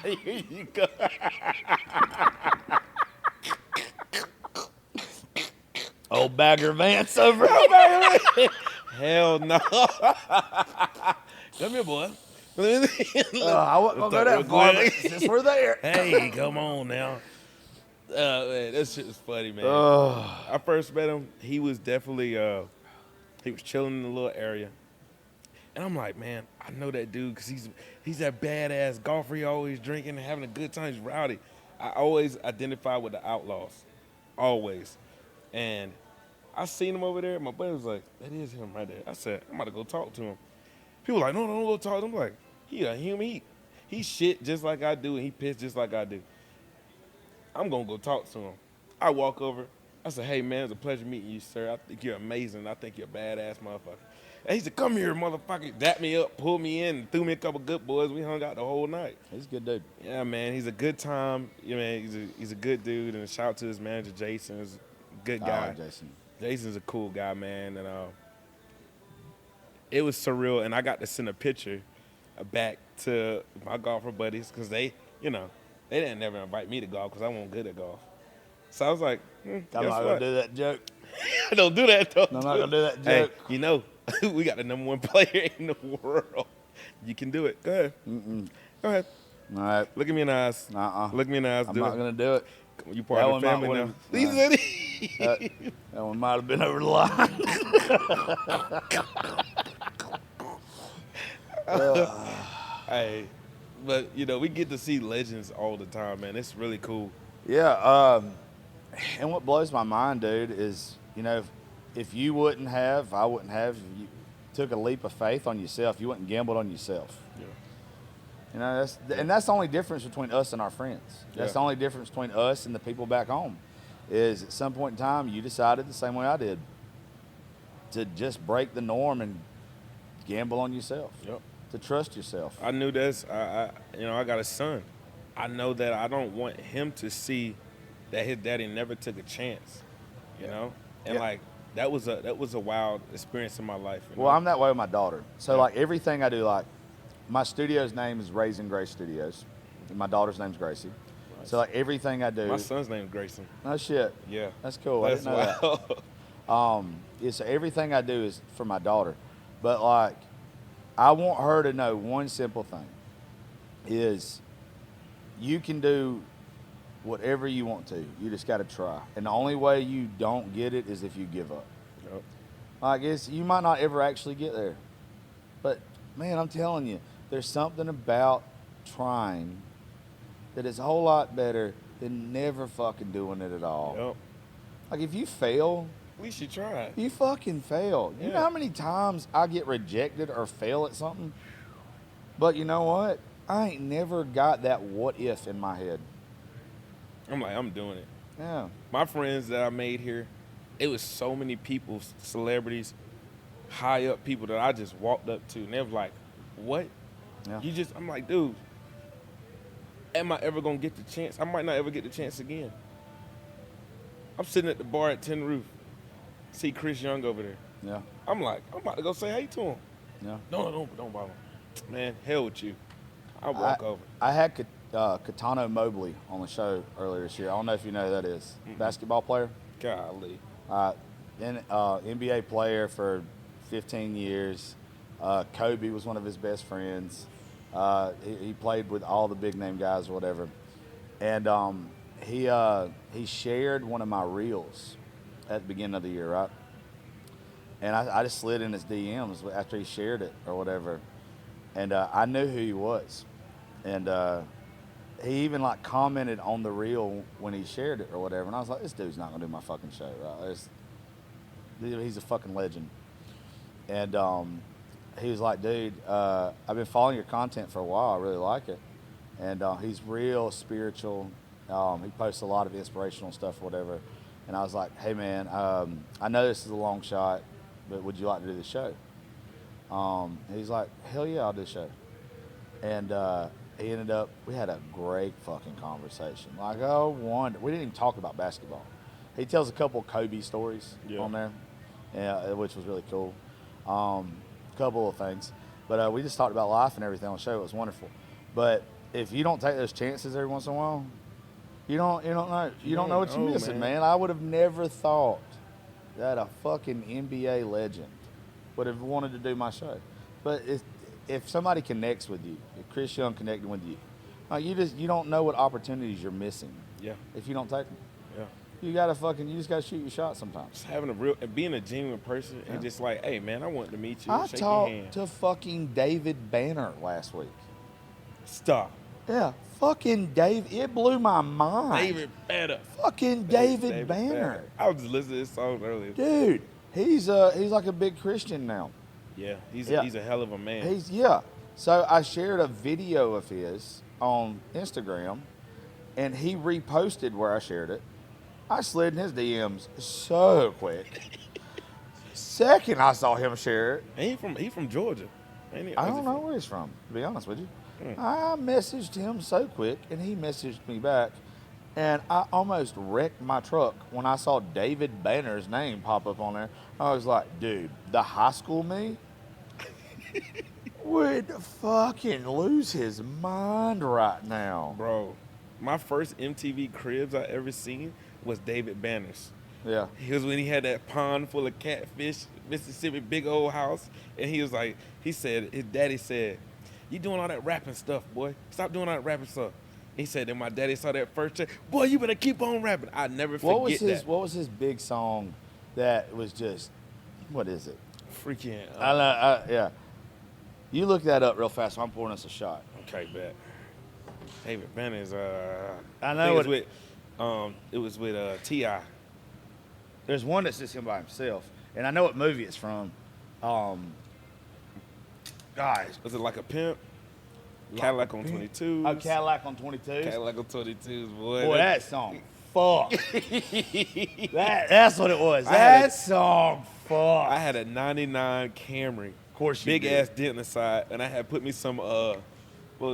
Here you go. Old Bagger Vance over. Hell no. Come here, boy. I wasn't gonna go that far, but since we're there. Hey, come on now. Man, that shit is funny, man. Oh, I first met him. He was definitely he was chilling in the little area, and I'm like, man, I know that dude because he's that badass golfer. He always drinking and having a good time. He's rowdy. I always identify with the outlaws, always. And I seen him over there. My buddy was like, that is him right there. I said, I'm about to go talk to him. People were like, no, don't go talk to him. I'm like, he a human. He shit just like I do, and he piss just like I do. I'm going to go talk to him. I walk over. I said, hey, man, it's a pleasure meeting you, sir. I think you're amazing. I think you're a badass motherfucker. And he said, come here, motherfucker. Dapped me up, pulled me in, and threw me a couple good boys. We hung out the whole night. he's a good dude. Yeah, man, he's a good time. Yeah, man, he's a good dude. And shout out to his manager, Jason. He's a good guy. Oh, Jason. Jason's a cool guy, man. And it was surreal. And I got to send a picture back to my golfer buddies because they, they didn't never invite me to golf because I wasn't good at golf. So I was like, I'm guess not what? gonna do that joke. Don't do that, though. I'm not gonna do that Hey, joke. you know, we got the #1 player in the world. You can do it. Go ahead. Go ahead. All right. Look at me in the eyes. Look me in the eyes. I'm do not it. gonna do it. You part That of one the might family now. would've- He nah. said it. That one might have been over the line. Hey, but you know, we get to see legends all the time, man. It's really cool. Yeah. And what blows my mind, dude, is, you know, if you wouldn't have, I wouldn't have, if you took a leap of faith on yourself, you wouldn't gambled on yourself. Yeah. You know, that's the only difference between us and our friends. That's Yeah. the only difference between us and the people back home. Is at some point in time you decided the same way I did to just break the norm and gamble on yourself. Yep. To trust yourself. I knew this. I got a son. I know that I don't want him to see that his daddy never took a chance. You know, and Yeah. like that was a wild experience in my life. You Well, know? I'm that way with my daughter. So Yeah. like everything I do, like my studio's name is Raising Grace Studios. And my daughter's name's Gracie. So like everything I do. My son's name is Grayson. No shit. Yeah. That's cool. I That's didn't know that. wild. Yeah, so everything I do is for my daughter. But like I want her to know one simple thing is you can do whatever you want to. You just got to try. And the only way you don't get it is if you give up. Yep. Like you might not ever actually get there. But man, I'm telling you, there's something about trying that is a whole lot better than never fucking doing it at all. Yep. Like if you fail, At least you tried. you fucking fail. You know Yeah. how many times I get rejected or fail at something? But you know what? I ain't never got that what if in my head. I'm like, I'm doing it. Yeah. My friends that I made here, it was so many people, celebrities, high up people that I just walked up to, and they were like, "What? Yeah. I'm like, dude, am I ever gonna get the chance? I might not ever get the chance again." I'm sitting at the bar at Tin Roof, see Chris Young over there. Yeah. I'm like, I'm about to go say hey to him. Yeah. No, don't bother him. Man, hell with you. I walk over. I had Katano Mobley on the show earlier this year. I don't know if you know who that is. Basketball player. Golly. NBA player for 15 years. Kobe was one of his best friends. He played with all the big name guys or whatever. And he shared one of my reels at the beginning of the year, right? And I just slid in his DMs after he shared it or whatever. And I knew who he was. And he even like commented on the reel when he shared it or whatever. And I was like, this dude's not gonna do my fucking show, right? He's a fucking legend. And he was like, dude, I've been following your content for a while. I really like it. And he's real spiritual. He posts a lot of inspirational stuff or whatever. And I was like, hey man, I know this is a long shot, but would you like to do the show? He's like, hell yeah, I'll do the show. And he ended up, we had a great fucking conversation. Like, we didn't even talk about basketball. He tells a couple Kobe stories on there, which was really cool. A couple of things. But we just talked about life and everything on the show. It was wonderful. But if you don't take those chances every once in a while, you don't know. You don't know what you're missing, man. I would have never thought that a fucking NBA legend would have wanted to do my show. But if somebody connects with you, if Chris Young connected with you, like you don't know what opportunities you're missing. Yeah. If you don't take them. Yeah. You just gotta shoot your shot sometimes. Just having being a genuine person and just like, hey man, I wanted to meet you. I Shake your hand. talked to fucking David Banner last week. Stop. Yeah, fucking Dave. It blew my mind. David Banner. Fucking David Banner. I was just listening to this song earlier. Dude, he's like a big Christian now. Yeah, he's Yeah. a hell of a man. So I shared a video of his on Instagram, and he reposted where I shared it. I slid in his DMs so quick. Second I saw him share it, and he from Georgia. Ain't he? I don't know where he's from, to be honest with you. I messaged him so quick, and he messaged me back, and I almost wrecked my truck when I saw David Banner's name pop up on there. I was like, dude, the high school me would fucking lose his mind right now. Bro, My first MTV Cribs I ever seen was David Banner's. Yeah. He was when he had that pond full of catfish, Mississippi, big old house, and he was like, he said, his daddy said, "You doing all that rapping stuff, boy? Stop doing all that rapping stuff." He said, then my daddy saw that first check, "Boy, you better keep on rapping." I never forget that. What was his big song that was just, what is it? Freaking. Yeah. You look that up real fast. So I'm pouring us a shot. Okay, bet. David Banner's. I know it was with T.I. There's one that's just him by himself, and I know what movie it's from. Guys, Was it Like a Pimp? Cadillac on 22s. Oh, Cadillac on 22s. Cadillac on 22s, boy. Boy, that song, fuck. That's what it was. I had That song, fuck. I had a 99 Camry. Of course you Big did. ass dent in the side, and I had put me some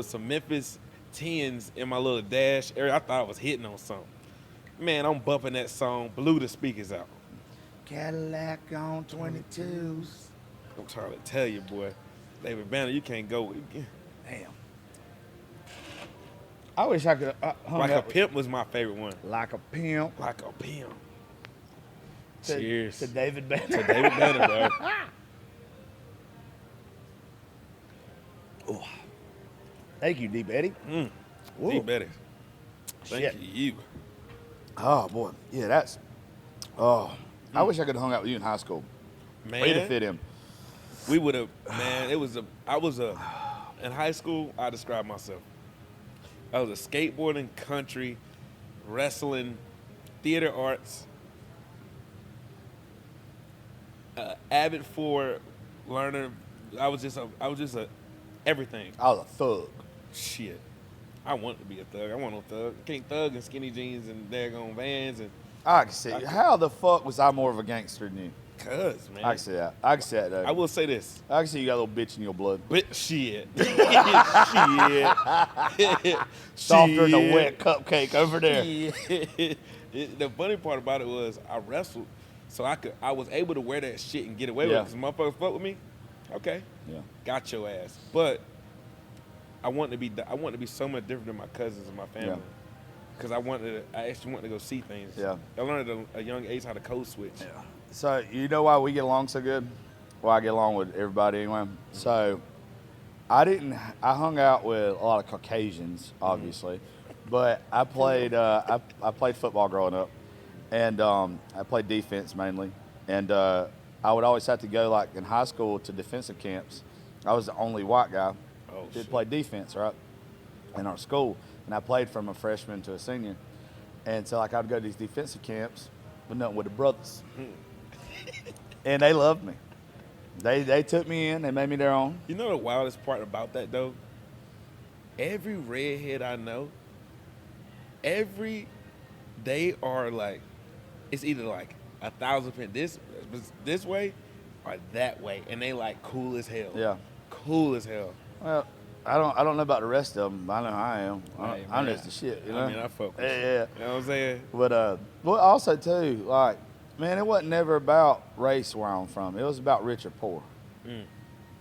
some Memphis 10s in my little dash area. I thought I was hitting on something. Man, I'm bumping that song, blew the speakers out. Cadillac on 22s. I'm trying to tell you, boy. David Banner, you can't go. Damn. I wish I could hung Like a up with- Pimp was my favorite one. Like a pimp. Like a Pimp. To- Cheers. To David Banner. To David Banner, bro. Thank you, D. Betty. Woo. D. Betty. Thank Shit. you. Oh, boy. Yeah, that's. Oh. I wish I could have hung out with you in high school. Man, Way to fit in. we would have, man, in high school, I described myself. I was a skateboarding, country, wrestling, theater arts, avid for learner. I was just a everything. I was a thug. Shit. I wanted to be a thug. I want no thug. Can't thug in skinny jeans and daggone Vans and I can see. How the fuck was I more of a gangster than you? cuz, man. I can see that. I can see that, though. I will say this. I can see you got a little bitch in your blood. But shit. shit. Softer than a Shit. wet cupcake over there. The funny part about it was I wrestled, so I was able to wear that shit and get away with it. Yeah. Because motherfuckers fuck with me. Okay, Yeah. got your ass. But I want to be so much different than my cousins and my family. Yeah. Because I actually wanted to go see things. Yeah. I learned at a young age how to code switch. So you know why we get along so good? Well, I get along with everybody anyway. So I hung out with a lot of Caucasians, obviously, but I played I played football growing up, and I played defense mainly, and I would always have to go, like in high school, to defensive camps. I was the only white guy Oh, that shit. played defense, right, in our school, and I played from a freshman to a senior, and so like I'd go to these defensive camps, but nothing with the brothers. And they loved me. They took me in. They made me their own. You know the wildest part about that though? Every redhead I know, they are like, it's either like 1,000% this way or that way, and they like cool as hell. Yeah. Cool as hell. Well, I don't know about the rest of them. I know how I am. Hey, I'm man. just the shit. You know. I mean, I fuck with Yeah, you. yeah. You know what I'm saying? But also too, like, man, it wasn't never about race where I'm from. It was about rich or poor. Mm.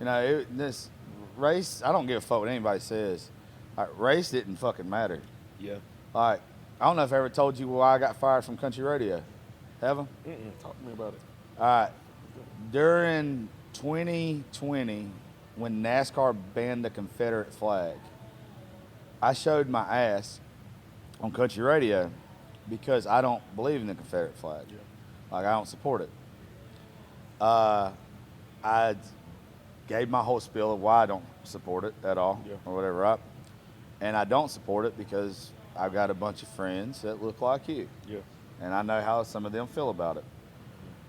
You know, this race. I don't give a fuck what anybody says. Like, race didn't fucking matter. Yeah. Like, I don't know if I ever told you why I got fired from country radio. Have I? Talk to me about it. All right. During 2020, when NASCAR banned the Confederate flag, I showed my ass on country radio because I don't believe in the Confederate flag. Yeah. Like, I don't support it. I gave my whole spiel of why I don't support it at all, Yeah. or whatever, right? And I don't support it because I've got a bunch of friends that look like you. Yeah. And I know how some of them feel about it.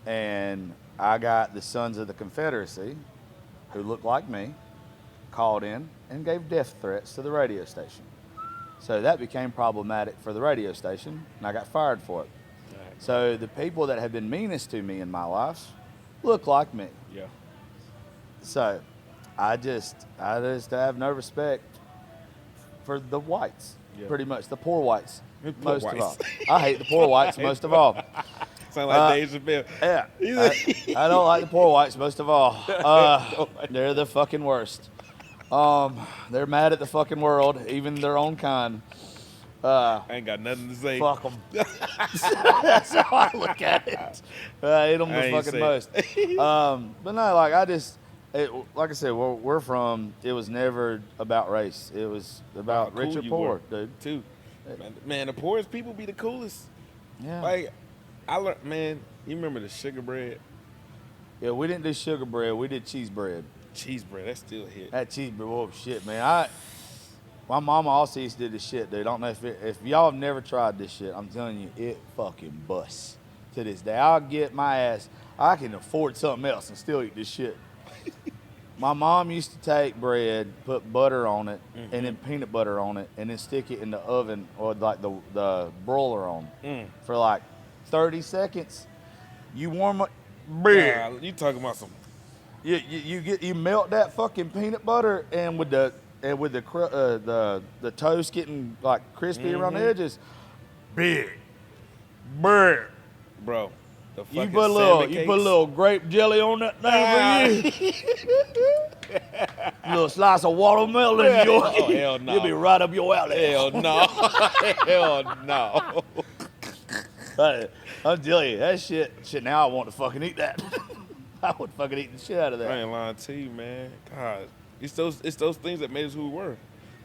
And I got the Sons of the Confederacy, who looked like me, called in and gave death threats to the radio station. So that became problematic for the radio station, and I got fired for it. Right. So the people that have been meanest to me in my life look like me. Yeah. So I just have no respect for the whites, Yeah. pretty much, the poor whites, Poor most whites. of all. I hate the poor whites most of all. Sound like Dave Chappelle. Yeah, I don't like the poor whites most of all. They're the fucking worst. They're mad at the fucking world, even their own kind. I ain't got nothing to say. Fuck them. That's how I look at it. I hate them I the ain't fucking say- most. But no, like like I said, where we're from, it was never about race. It was about How rich cool or you poor, were, dude. Too. Man, the poorest people be the coolest. Yeah. Like, I learned, man, you remember the sugar bread? Yeah, we didn't do sugar bread. We did cheese bread. Cheese bread, that still hit. That cheese bread, oh shit, man. My mama also used to do this shit, dude. I don't know if y'all have never tried this shit. I'm telling you, it fucking busts to this day. I'll get my ass. I can afford something else and still eat this shit. My mom used to take bread, put butter on it, and then peanut butter on it, and then stick it in the oven or like the broiler on for like 30 seconds. You warm up bread. Nah, you talking about some, You melt that fucking peanut butter and with the toast getting like crispy around the edges, big bread. bro, the You fucking put a salmon little grape jelly on that thing for you. A little slice of watermelon. Oh, hell no. You'll be right up your alley. Hell no. Hell no. I'm telling you, that shit. Now I want to fucking eat that. I would fucking eat the shit out of I that. ain't lying to you, man. God, it's those things that made us who we were.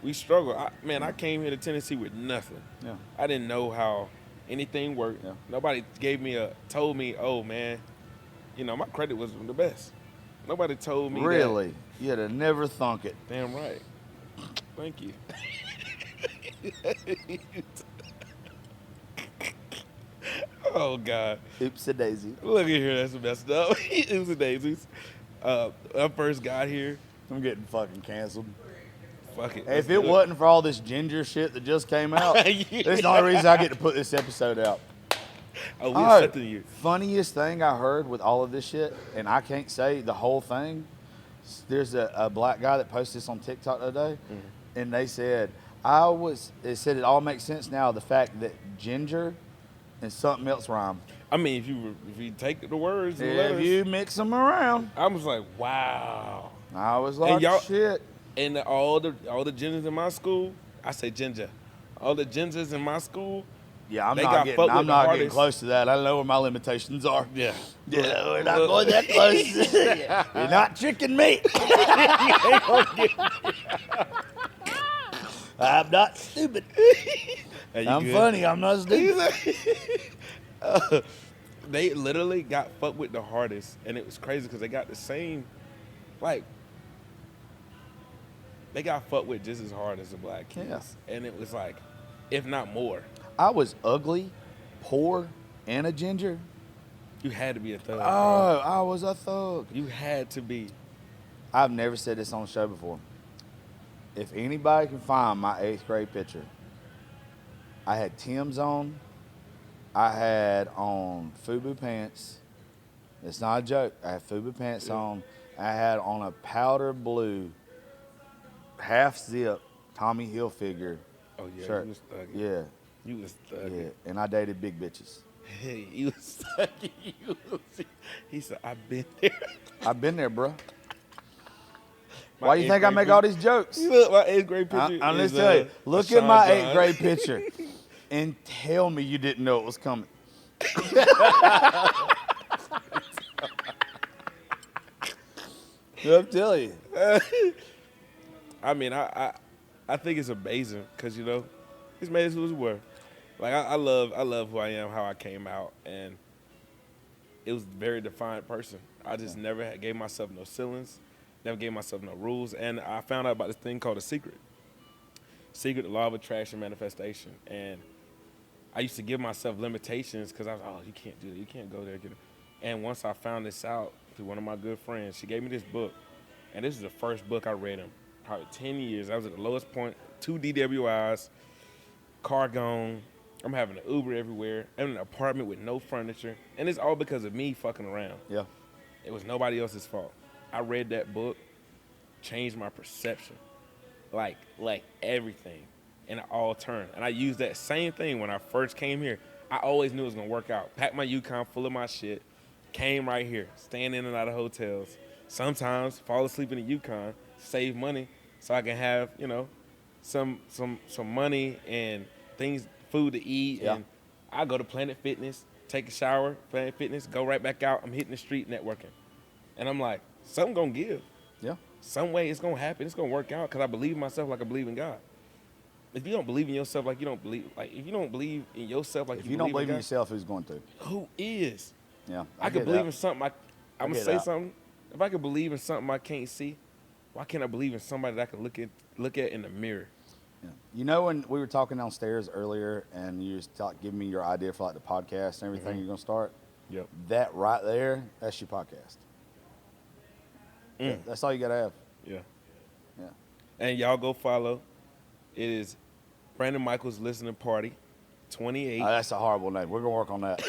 We struggled. I came here to Tennessee with nothing. Yeah. I didn't know how anything worked. Yeah. Nobody told me, oh man, my credit was the best. Nobody told me that. Really? You'd have never thunk it. Damn right. Thank you. Oh God. Oops a daisy. Look at here, that's messed up. It was daisies. I first got here. I'm getting fucking canceled. Fuck it. If it wasn't for all this ginger shit that just came out, Yeah. that's the only reason I get to put this episode out. Oh, we All right, accepting you. funniest thing I heard with all of this shit, and I can't say the whole thing. There's a black guy that posted this on TikTok the other day, and they said, it all makes sense now, the fact that ginger and something else rhyme. I mean, if you take the words and If letters, you mix them around, I was like, wow. I was like, y'all- shit. And all the gingers in my school, I say ginger. All the gingers in my school, Yeah, I'm they not got getting, fucked I'm with the not getting hardest. close to that. I know where my limitations are. yeah. Yeah, we're not going that close. You're not tricking me. I'm not stupid. Hey, you I'm good? funny. I'm not stupid. They literally got fucked with the hardest, and it was crazy because they got the same, like, they got fucked with just as hard as the black kids, and it was like, if not more. I was ugly, poor, and a ginger. You had to be a thug. bro. Oh, I was a thug. You had to be. I've never said this on the show before. If anybody can find my 8th grade picture, I had Tim's on. I had on FUBU pants. It's not a joke. I had FUBU pants on. I had on a powder blue, half zip Tommy Hilfiger Oh yeah, shirt. you was thugging. Yeah, You was yeah. thugging. And I dated big bitches. Hey, you was thugging. He said, I've been there. I've been there, bro. My Why you 8th think I grade make picture- all these jokes? You look, my 8th grade picture. I'm is, just tell you, look at Sean my John. 8th grade picture and tell me you didn't know it was coming. I'm telling you. I mean, I think it's amazing because it's made us who we were. Like I love who I am, how I came out, and it was a very defined person. I just never gave myself no ceilings, never gave myself no rules, and I found out about this thing called a secret. Secret, the law of attraction, manifestation, and I used to give myself limitations because I was, oh, you can't do that, you can't go there. And once I found this out through one of my good friends, she gave me this book, and this is the first book I read in probably 10 years. I was at the lowest point, 2 DWIs, car gone. I'm having an Uber everywhere. I'm in an apartment with no furniture, and it's all because of me fucking around. Yeah. It was nobody else's fault. I read that book, changed my perception, like everything, and it all turned. And I used that same thing when I first came here. I always knew it was gonna work out. Packed my Yukon full of my shit, came right here, staying in and out of hotels. Sometimes fall asleep in the Yukon, save money so I can have some money and things, food to eat, Yeah. and I go to Planet Fitness, take a shower, Planet Fitness, go right back out. I'm hitting the street networking, and I'm like, something gonna give. Yeah. Some way it's gonna happen. It's gonna work out because I believe in myself like I believe in God. If you don't believe in yourself like you don't believe, like if you don't believe in yourself like If you don't believe in God, yourself, who's going to? who is? Yeah. I get could believe that. in something. I'm gonna get say that. something. If I could believe in something I can't see, why can't I believe in somebody that I can look at in the mirror? Yeah. You know, when we were talking downstairs earlier, and you was giving me your idea for like the podcast and everything you're gonna start. Yep. That right there, that's your podcast. Yeah, that's all you gotta have. Yeah. Yeah. And y'all go follow. It is Brandon Michaels Listening Party, 28. Oh, that's a horrible name. We're gonna work on that.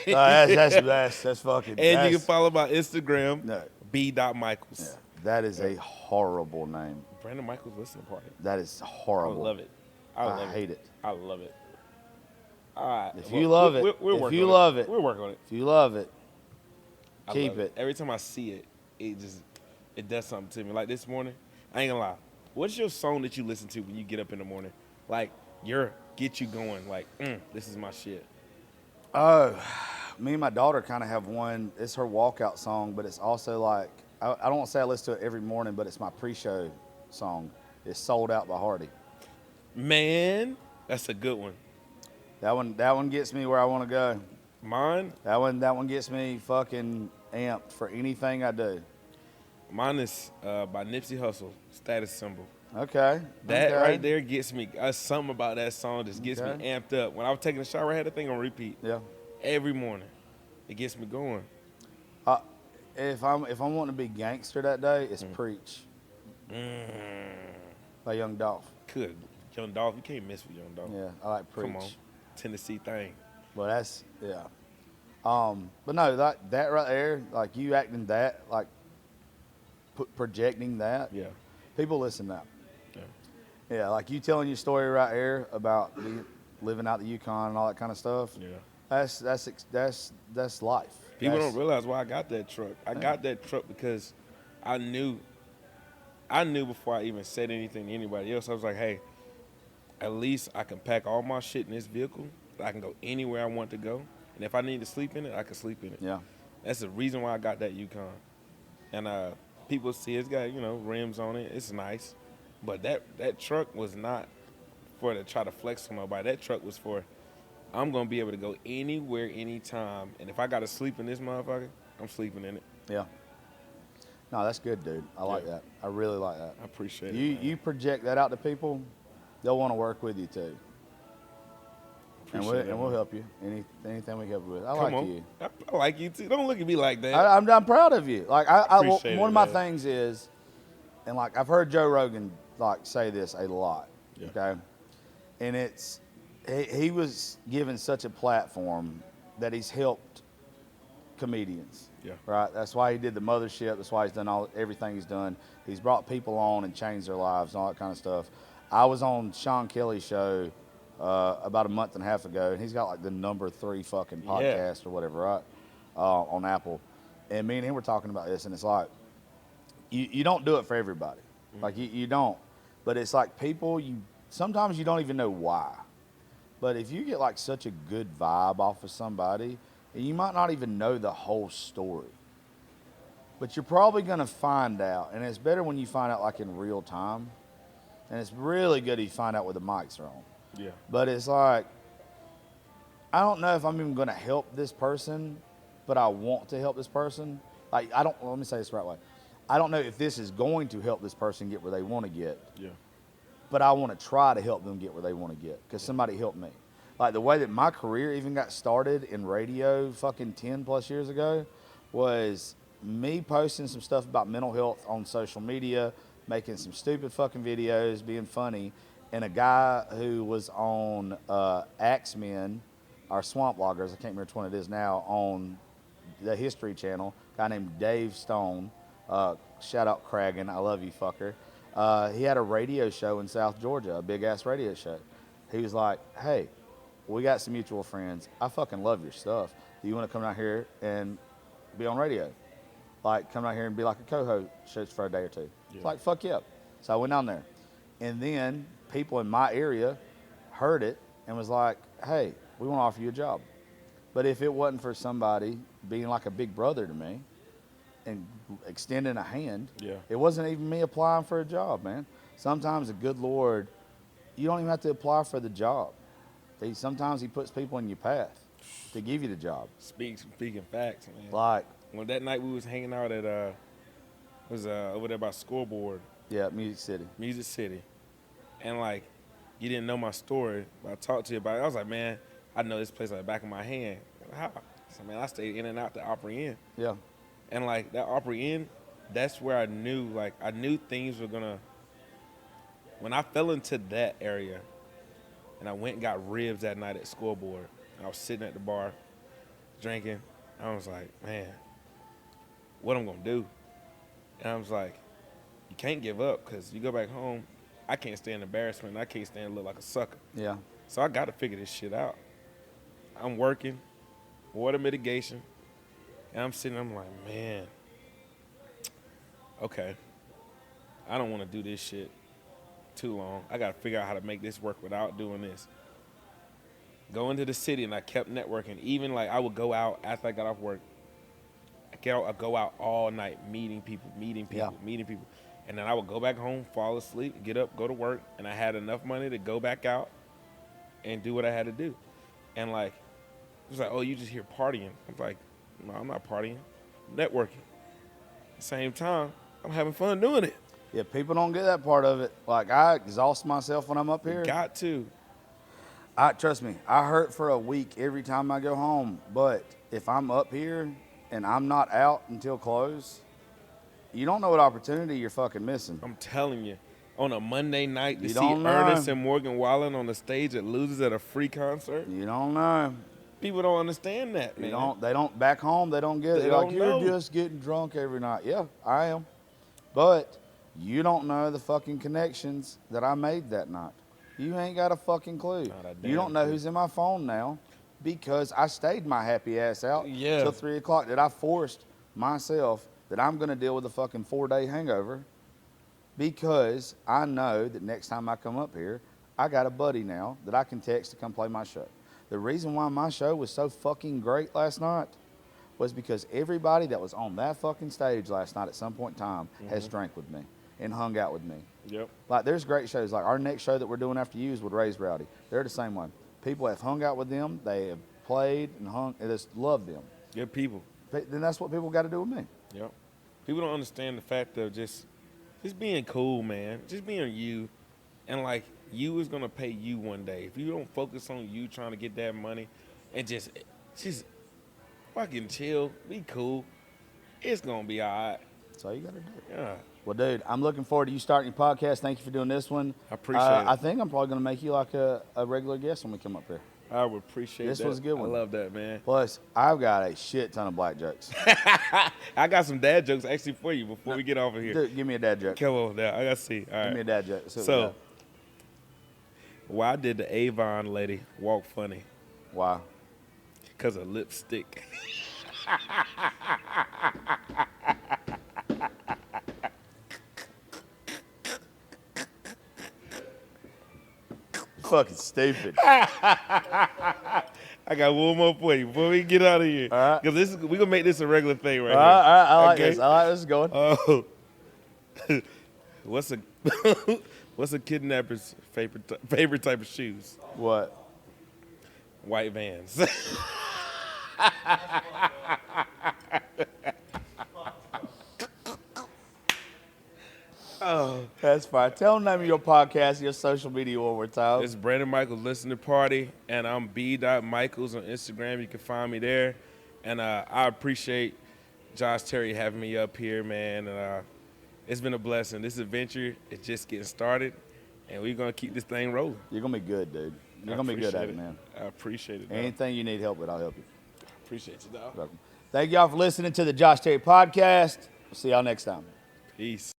That's fucking. And you that's- can follow my Instagram, No. b.michaels. Yeah, that is a horrible name. Brandon Michaels Listening Party. That is I horrible. love it. I hate it. I love it. All right. If you love it, we're if working you on love it, we're working on it. If you love it, I keep love it. Every time I see it, it does something to me. Like this morning, I ain't gonna lie. What's your song that you listen to when you get up in the morning? Like get you going. Like this is my shit. Oh, me and my daughter kind of have one. It's her walkout song, but it's also like I don't want to say I listen to it every morning, but it's my pre-show song. It's "Sold Out" by Hardy. Man, that's a good one. That one gets me where I want to go. Mine That one gets me fucking amped for anything I do. is by Nipsey Hussle, Status Symbol. Okay. That okay. right there gets me. Something about that song just gets me Okay. amped up. When I was taking a shower, I had that thing on repeat Yeah. every morning. It gets me going. If I'm wanting to be gangster that day, it's "Preach" by Young Dolph. Good. Young Dolph, you can't miss with Young Dolph. Yeah, I like "Preach." Come on. Tennessee thing. But that's yeah. But no, that right there, like you acting that, like projecting that. Yeah. People listen to that. Yeah. Yeah, like you telling your story right here about living out the Yukon and all that kind of stuff. Yeah. That's life. People That's- don't realize why I got that truck. I got that truck because I knew before I even said anything to anybody else. I was like, hey, at least I can pack all my shit in this vehicle. I can go anywhere I want to go. And if I need to sleep in it, I can sleep in it. Yeah. That's the reason why I got that Yukon. And people see it's got, rims on it. It's nice. But that truck was not for to try to flex on nobody. That truck was for, I'm going to be able to go anywhere, anytime. And if I got to sleep in this motherfucker, I'm sleeping in it. Yeah. No, that's good, dude. I like Yeah. that. I really like that. I appreciate it. You man. you project that out to people, they'll want to work with you too. Appreciate it, We'll man. help you. Anything we can help you with. I Come like on. you. I like you too. Don't look at me like that. I'm proud of you. Like Appreciate one it, of my man. things is, and like I've heard Joe Rogan like say this a lot. Yeah. Okay, and it's he was given such a platform that he's helped comedians. Yeah. Right. That's why he did the mothership. That's why he's done everything he's done. He's brought people on and changed their lives and all that kind of stuff. I was on Sean Kelly's show about a month and a half ago, and he's got like the number 3 fucking podcast or whatever, right? On Apple. And me and him were talking about this, and it's like, you don't do it for everybody. Like you don't. But it's like people, sometimes you don't even know why. But if you get like such a good vibe off of somebody, you might not even know the whole story. But you're probably going to find out, and it's better when you find out like in real time. And it's really good if you find out where the mics are on. Yeah. But it's like, I don't know if I'm even going to help this person, but I want to help this person. Like, let me say this the right way. I don't know if this is going to help this person get where they want to get, Yeah. but I want to try to help them get where they want to get because somebody helped me. Like the way that my career even got started in radio fucking 10 plus years ago was me posting some stuff about mental health on social media, making some stupid fucking videos, being funny, and a guy who was on Axemen, our swamp loggers, I can't remember which one it is now, on the History Channel, a guy named Dave Stone, shout out Cragen, I love you fucker. He had a radio show in South Georgia, a big ass radio show. He was like, hey, we got some mutual friends. I fucking love your stuff. Do you want to come down here and be on radio? Like, come down here and be like a co-host for a day or two. Yeah. Like, fuck yeah. So I went down there. And then people in my area heard it and was like, hey, we want to offer you a job. But if it wasn't for somebody being like a big brother to me and extending a hand, Yeah. it wasn't even me applying for a job, man. Sometimes the good Lord, you don't even have to apply for the job. Sometimes he puts people in your path to give you the job. Speaking facts, man. Like, When that night we was hanging out at over there by Scoreboard, yeah, Music City. Music City, and like you didn't know my story, but I talked to you about it. I was like, man, I know this place like the back of my hand. How? So man, I stayed in and out the Opry Inn, Yeah. and like that Opry Inn, that's where I knew things were gonna. When I fell into that area, and I went and got ribs that night at Scoreboard, I was sitting at the bar, drinking. I was like, man, what I'm gonna do? And I was like, you can't give up, because you go back home, I can't stand embarrassment. I can't stand to look like a sucker. Yeah. So I got to figure this shit out. I'm working, water mitigation, and I'm sitting, I'm like, man, okay, I don't want to do this shit too long. I got to figure out how to make this work without doing this. Go into the city, and I kept networking. Even like I would go out after I got off work. I'd go out all night meeting people. And then I would go back home, fall asleep, get up, go to work, and I had enough money to go back out and do what I had to do. And like, it was like, oh, you just here partying. I'm like, no, I'm not partying. I'm networking. At the same time, I'm having fun doing it. Yeah, people don't get that part of it. Like, I exhaust myself when I'm up here. Got to. Trust me, I hurt for a week every time I go home. But if I'm up here and I'm not out until close, you don't know what opportunity you're fucking missing. I'm telling you, on a Monday night to You see don't know. Ernest and Morgan Wallen on the stage at Losers at a free concert, You don't know. people don't understand that, man. They don't, back home, they don't get it. They They're like, don't you're know. just getting drunk every night. Yeah, I am. But you don't know the fucking connections that I made that night. You ain't got a fucking clue. Not a You damn don't know clue. who's in my phone now because I stayed my happy ass out Yeah. till 3 o'clock. That I forced myself that I'm going to deal with a fucking 4-day hangover because I know that next time I come up here, I got a buddy now that I can text to come play my show. The reason why my show was so fucking great last night was because everybody that was on that fucking stage last night at some point in time has drank with me and hung out with me. Yep. Like, there's great shows. Like, our next show that we're doing after you is with Raise Rowdy. They're the same one. People have hung out with them. They have played and hung and just love them. Good people. Then that's what people got to do with me. Yep. People don't understand the fact of just being cool, man. Just being you. And like, you is gonna pay you one day. If you don't focus on you trying to get that money and just fucking chill, be cool, it's gonna be all right. That's all you got to do. Yeah. Well, dude, I'm looking forward to you starting your podcast. Thank you for doing this one. I appreciate it. I think I'm probably going to make you like a regular guest when we come up here. I would appreciate This that. was a good one. I love that, man. Plus, I've got a shit ton of black jokes. I got some dad jokes actually for you before we get off of here. Dude, give me a dad joke. Come on now. I gotta see. All right. Give me a dad joke. See what we So, got. why did the Avon lady walk funny? Why? Because of lipstick. Fucking stupid. I got one more for you before we get out of here. All right. Because we're gonna make this a regular thing right All right, here. I like Okay? this. I like this going. Oh, what's a what's a kidnapper's favorite type of shoes? What? White Vans. That's fine. Tell them the name of your podcast, your social media one more time. It's Brandon Michaels Listening Party, and I'm b.michaels on Instagram. You can find me there. And I appreciate Josh Terry having me up here, man. And it's been a blessing. This adventure is just getting started, and we're going to keep this thing rolling. You're going to be good, dude. You're I going to be good at appreciate it, man. I appreciate it, dog. Anything you need help with, I'll help you. Appreciate you, dog. Welcome. Thank y'all for listening to the Josh Terry podcast. We'll see y'all next time. Peace.